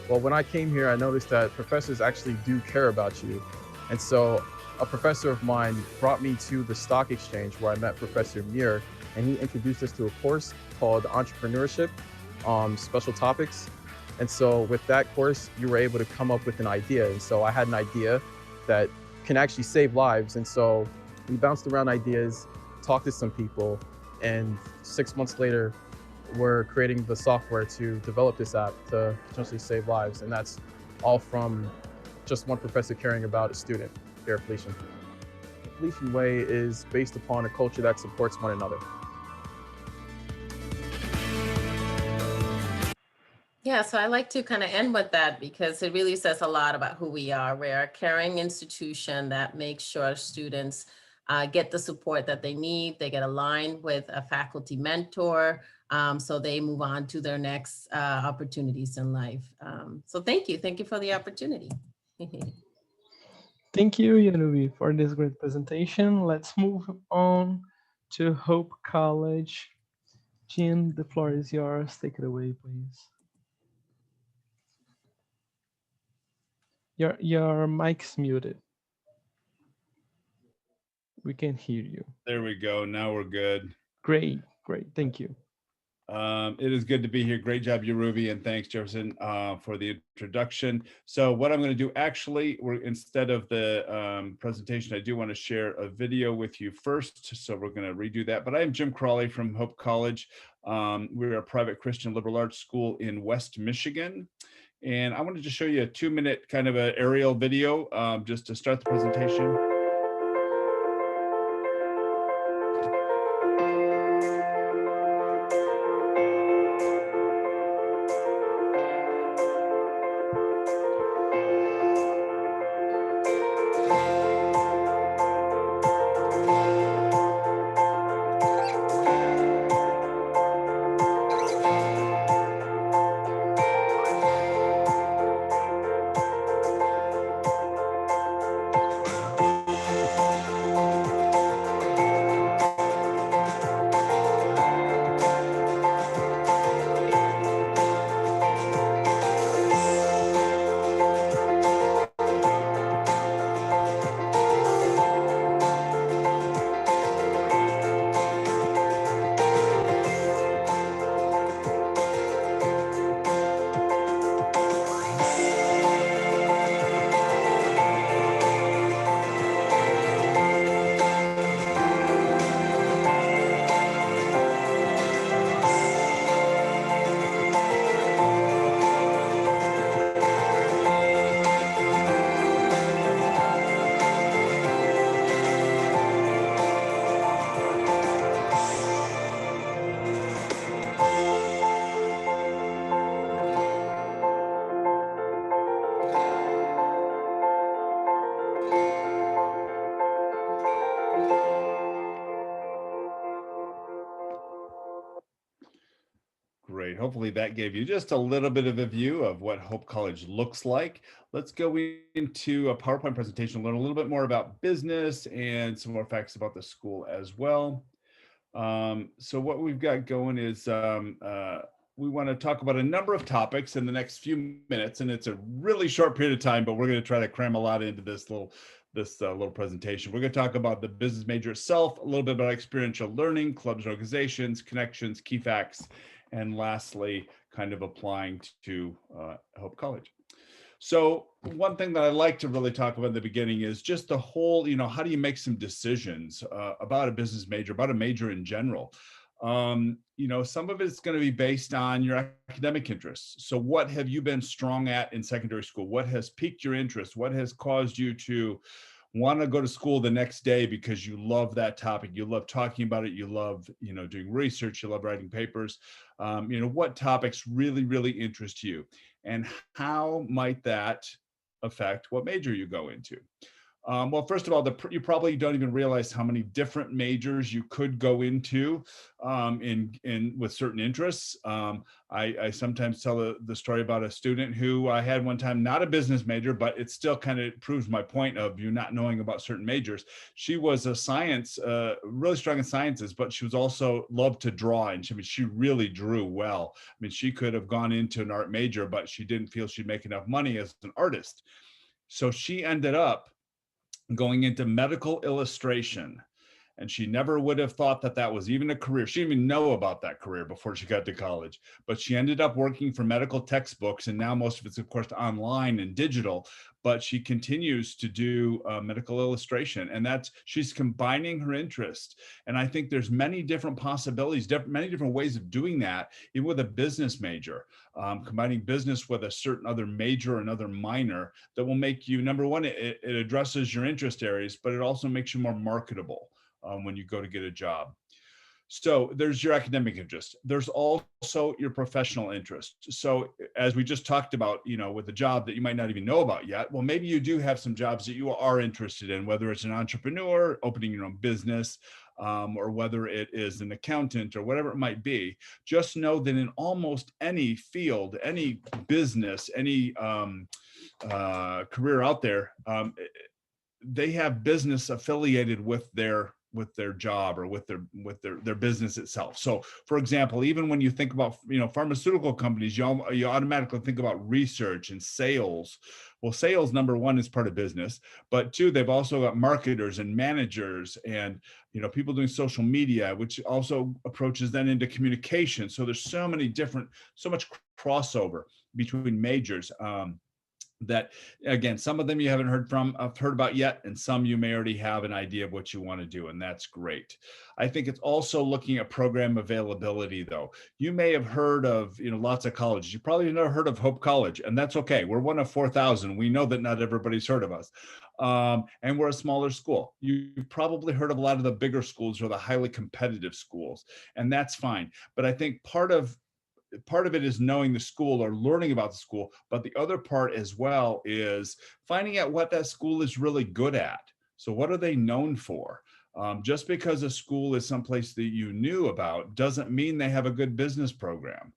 Well, when I came here, I noticed that professors actually do care about you. And so a professor of mine brought me to the stock exchange where I met Professor Muir, and he introduced us to a course called Entrepreneurship, Special Topics. And so with that course, you were able to come up with an idea. And so I had an idea that can actually save lives. And so we bounced around ideas, talked to some people, and 6 months later, we're creating the software to develop this app to potentially save lives. And that's all from just one professor caring about a student here at Felician. The Felician way is based upon a culture that supports one another. Yeah, so I like to kind of end with that because it really says a lot about who we are. We're a caring institution that makes sure students get the support that they need. They get aligned with a faculty mentor, so they move on to their next opportunities in life. So thank you for the opportunity. Thank you, Yanubi, for this great presentation. Let's move on to Hope College. Jean, the floor is yours. Take it away, please. Your mic's muted. We can hear you. There we go. Now we're good. Great. Thank you. It is good to be here. Great job, Yarubi, and thanks, Jefferson, for the introduction. So what I'm going to do, actually, instead of the presentation, I do want to share a video with you first. So we're going to redo that. But I am Jim Crawley from Hope College. We're a private Christian liberal arts school in West Michigan. And I wanted to show you a 2-minute kind of an aerial video just to start the presentation. hopefully that gave you just a little bit of a view of what Hope College looks like. Let's go into a PowerPoint presentation, learn a little bit more about business and some more facts about the school as well. So what we've got going is we want to talk about a number of topics in the next few minutes, and it's a really short period of time, but we're going to try to cram a lot into this little presentation. We're going to talk about the business major itself, a little bit about experiential learning, clubs and organizations, connections, key facts, and lastly, kind of applying to Hope College. So one thing that I like to really talk about in the beginning is just the whole, how do you make some decisions about a business major, about a major in general? Some of it's going to be based on your academic interests. So what have you been strong at in secondary school? What has piqued your interest? What has caused you to want to go to school the next day because you love that topic? You love talking about it. You love, doing research. You love writing papers. What topics really, really interest you? And how might that affect what major you go into? Well, first of all, you probably don't even realize how many different majors you could go into with certain interests. I sometimes tell the story about a student who I had one time, not a business major, but it still kind of proves my point of you not knowing about certain majors. She was a science, really strong in sciences, but she was also loved to draw, and she really drew well. I mean, she could have gone into an art major, but she didn't feel she'd make enough money as an artist. So she ended up going into medical illustration, and she never would have thought that that was even a career. She didn't even know about that career before she got to college, but she ended up working for medical textbooks, and now most of it's of course online and digital, but she continues to do medical illustration, and she's combining her interest. And I think there's many different possibilities, many different ways of doing that, even with a business major, combining business with a certain other major or another minor that will make you, number one, it addresses your interest areas, but it also makes you more marketable when you go to get a job. So there's your academic interest. There's also your professional interest. So as we just talked about, with a job that you might not even know about yet, well, maybe you do have some jobs that you are interested in, whether it's an entrepreneur, opening your own business, or whether it is an accountant or whatever it might be. Just know that in almost any field, any business, any career out there, they have business affiliated with their job or with their business itself. So for example, even when you think about pharmaceutical companies, you automatically think about research and sales. Well, sales, number one, is part of business, but two, they've also got marketers and managers and people doing social media, which also approaches then into communication. So there's so much crossover between majors. That again, some of them you haven't heard about yet, and some you may already have an idea of what you want to do, and that's great. I think it's also looking at program availability, though. You may have heard of lots of colleges. You probably never heard of Hope College, and that's okay. We're one of 4,000. We know that not everybody's heard of us, and we're a smaller school. You've probably heard of a lot of the bigger schools or the highly competitive schools, and that's fine. But I think part of it is knowing the school or learning about the school, but the other part as well is finding out what that school is really good at. So what are they known for? Just because a school is someplace that you knew about doesn't mean they have a good business program.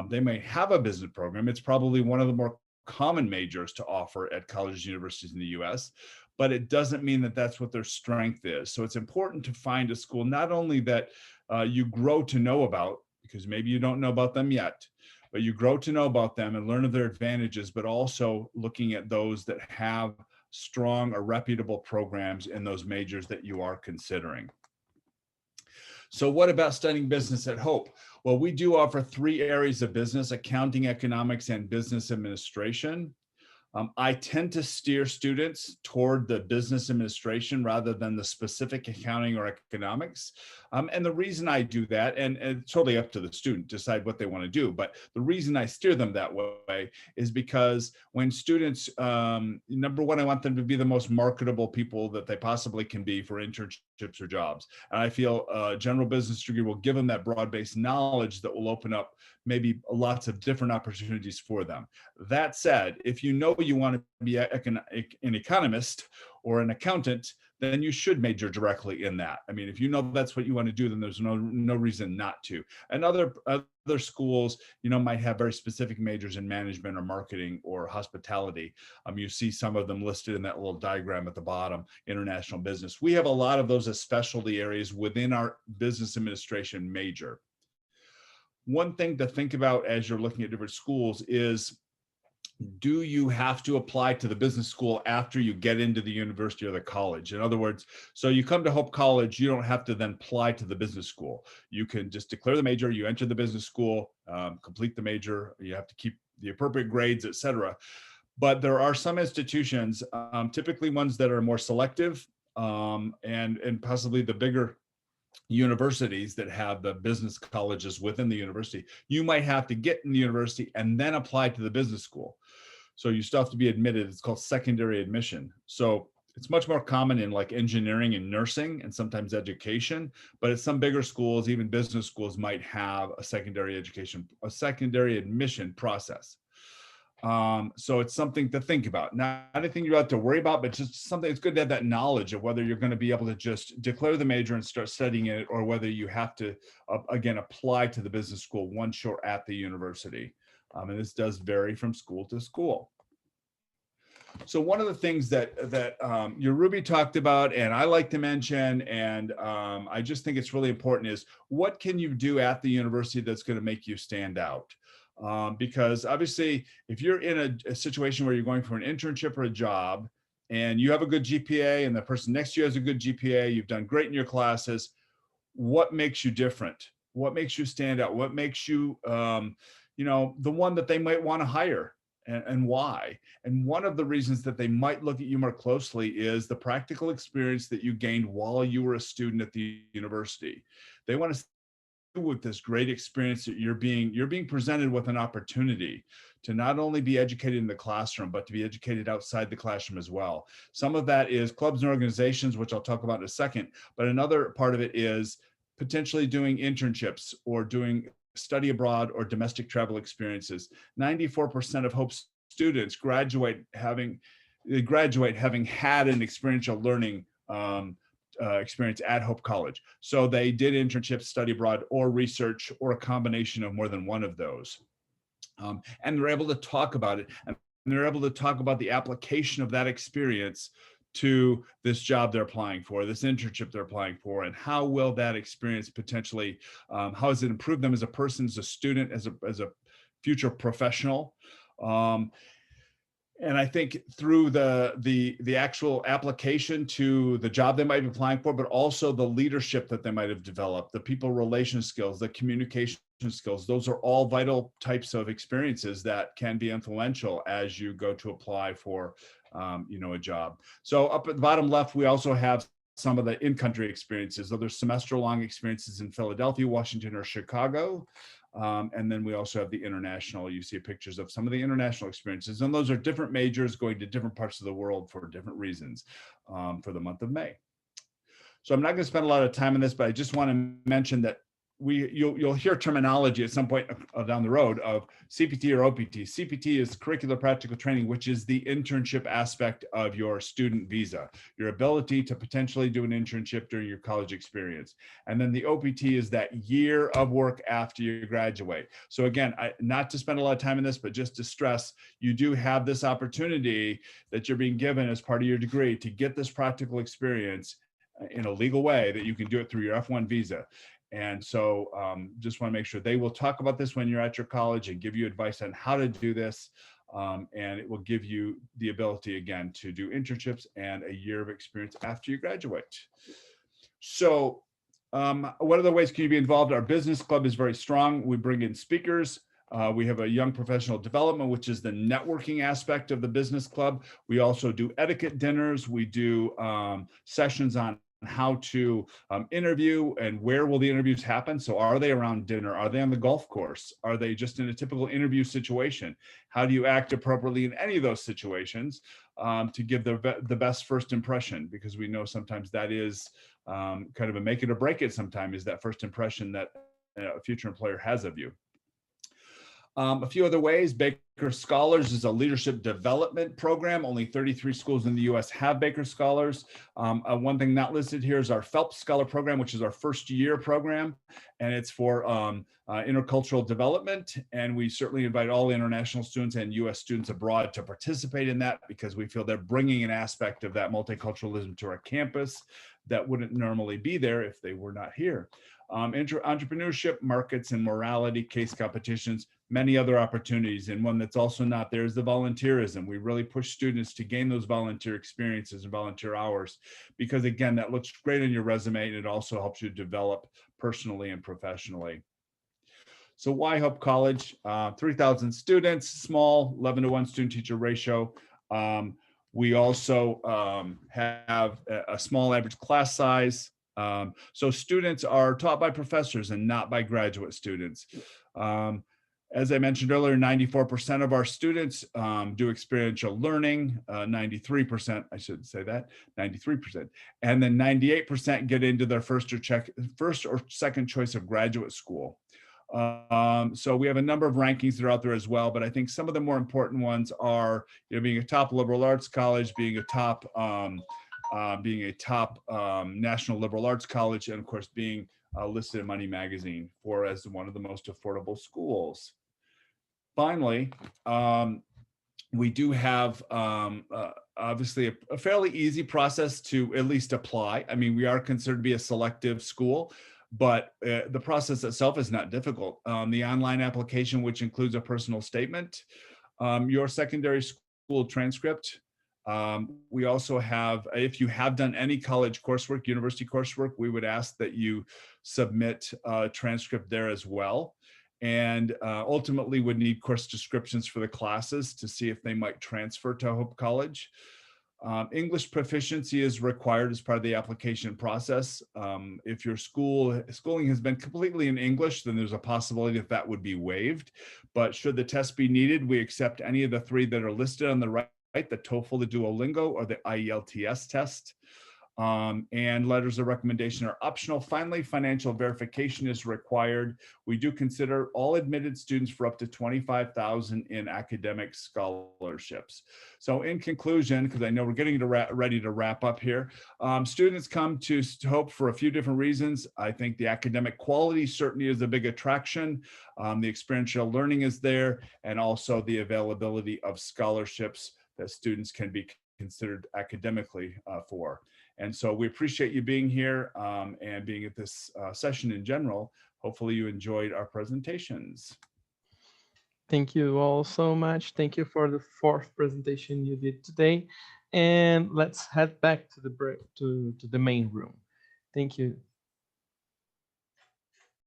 They may have a business program. It's probably one of the more common majors to offer at colleges and universities in the US, but it doesn't mean that that's what their strength is. So it's important to find a school not only that you grow to know about, because maybe you don't know about them yet, but you grow to know about them and learn of their advantages, but also looking at those that have strong or reputable programs in those majors that you are considering. So what about studying business at Hope? Well, we do offer 3 areas of business: accounting, economics, and business administration. I tend to steer students toward the business administration rather than the specific accounting or economics. And the reason I do that, and it's totally up to the student to decide what they want to do, but the reason I steer them that way is because when students, number one, I want them to be the most marketable people that they possibly can be for internships or jobs. And I feel a general business degree will give them that broad-based knowledge that will open up maybe lots of different opportunities for them. That said, if you know you want to be an economist or an accountant, then you should major directly in that. I mean, if you know that's what you want to do, then there's no reason not to. And other schools, might have very specific majors in management or marketing or hospitality. You see some of them listed in that little diagram at the bottom, international business. We have a lot of those as specialty areas within our business administration major. One thing to think about as you're looking at different schools is, do you have to apply to the business school after you get into the university or the college? In other words, so you come to Hope College, you don't have to then apply to the business school. You can just declare the major, you enter the business school, complete the major, you have to keep the appropriate grades, etc. But there are some institutions, typically ones that are more selective, and possibly the bigger universities that have the business colleges within the university. You might have to get in the university and then apply to the business school. So you still have to be admitted. It's called secondary admission. So it's much more common in like engineering and nursing and sometimes education, but at some bigger schools, even business schools might have a secondary admission process. So it's something to think about. Not anything you have to worry about, but just something. It's good to have that knowledge of whether you're going to be able to just declare the major and start studying it, or whether you have to, again, apply to the business school once you're at the university. And this does vary from school to school. So one of the things that your Ruby talked about, and I like to mention, and I just think it's really important, is what can you do at the university that's going to make you stand out? Because obviously, if you're in a situation where you're going for an internship or a job, and you have a good GPA, and the person next to you has a good GPA, you've done great in your classes, what makes you different? What makes you stand out? What makes you, the one that they might want to hire? And why? And one of the reasons that they might look at you more closely is the practical experience that you gained while you were a student at the university. They want to see with this great experience that you're being presented with an opportunity to not only be educated in the classroom, but to be educated outside the classroom as well. Some of that is clubs and organizations, which I'll talk about in a second, but another part of it is potentially doing internships or doing study abroad or domestic travel experiences. 94% of Hope students graduate having had an experiential learning experience at Hope College. So they did internships, study abroad, or research, or a combination of more than one of those. And they're able to talk about it, and they're able to talk about the application of that experience to this job they're applying for, this internship they're applying for, and how will that experience potentially, how has it improved them as a person, as a student, as a future professional. And I think through the actual application to the job they might be applying for, but also the leadership that they might have developed, the people relation skills, the communication skills, those are all vital types of experiences that can be influential as you go to apply for a job. So up at the bottom left, we also have some of the in-country experiences. So there's semester-long experiences in Philadelphia, Washington, or Chicago. And then we also have the international. You see pictures of some of the international experiences, and those are different majors going to different parts of the world for different reasons for the month of May. So I'm not going to spend a lot of time on this, but I just want to mention that you'll hear terminology at some point down the road of CPT or OPT. CPT is curricular practical training, which is the internship aspect of your student visa, your ability to potentially do an internship during your college experience. And then the OPT is that year of work after you graduate. So again, not to spend a lot of time on this, but just to stress, you do have this opportunity that you're being given as part of your degree to get this practical experience in a legal way that you can do it through your F1 visa. And so just want to make sure they will talk about this when you're at your college and give you advice on how to do this. And it will give you the ability, again, to do internships and a year of experience after you graduate. So what other ways can you be involved? Our business club is very strong. We bring in speakers. We have a young professional development, which is the networking aspect of the business club. We also do etiquette dinners. We do sessions on how to interview and where will the interviews happen. So are they around dinner? Are they on the golf course? Are they just in a typical interview situation? How do you act appropriately in any of those situations to give the best first impression? Because we know sometimes that is kind of a make it or break it sometimes, is that first impression that a future employer has of you. A few other ways: Baker Scholars is a leadership development program. Only 33 schools in the US have Baker Scholars. One thing not listed here is our Phelps Scholar program, which is our first year program, and it's for intercultural development. And we certainly invite all international students and US students abroad to participate in that, because we feel they're bringing an aspect of that multiculturalism to our campus that wouldn't normally be there if they were not here. Entrepreneurship, markets and morality, case competitions, many other opportunities. And one that's also not there is the volunteerism. We really push students to gain those volunteer experiences and volunteer hours, because again, that looks great on your resume, and it also helps you develop personally and professionally. So why Hope College? 3,000 students, small, 11-to-1 student-teacher ratio. We also have a small average class size. So students are taught by professors and not by graduate students. As I mentioned earlier, 94% of our students do experiential learning, 93%, I should say that, 93%. And then 98% get into their first or second choice of graduate school. So we have a number of rankings that are out there as well, but I think some of the more important ones are, being a top liberal arts college, being a top national liberal arts college, and of course being listed in Money Magazine as one of the most affordable schools. Finally, we do have obviously a fairly easy process to at least apply. I mean, we are considered to be a selective school, but the process itself is not difficult. The online application, which includes a personal statement, your secondary school transcript. We also have, if you have done any college coursework, university coursework, we would ask that you submit a transcript there as well. And ultimately would need course descriptions for the classes to see if they might transfer to Hope College. English proficiency is required as part of the application process. If your schooling has been completely in English, then there's a possibility that would be waived. But should the test be needed, we accept any of the three that are listed on the right, the TOEFL, the Duolingo, or the IELTS test. And letters of recommendation are optional. Finally, financial verification is required. We do consider all admitted students for up to $25,000 in academic scholarships. So in conclusion, because I know we're getting ready to wrap up here, students come to Hope for a few different reasons. I think the academic quality certainly is a big attraction. The experiential learning is there, and also the availability of scholarships that students can be considered academically for. And so we appreciate you being here and being at this session in general. Hopefully you enjoyed our presentations. Thank you all so much. Thank you for the fourth presentation you did today. And let's head back to the main room. Thank you.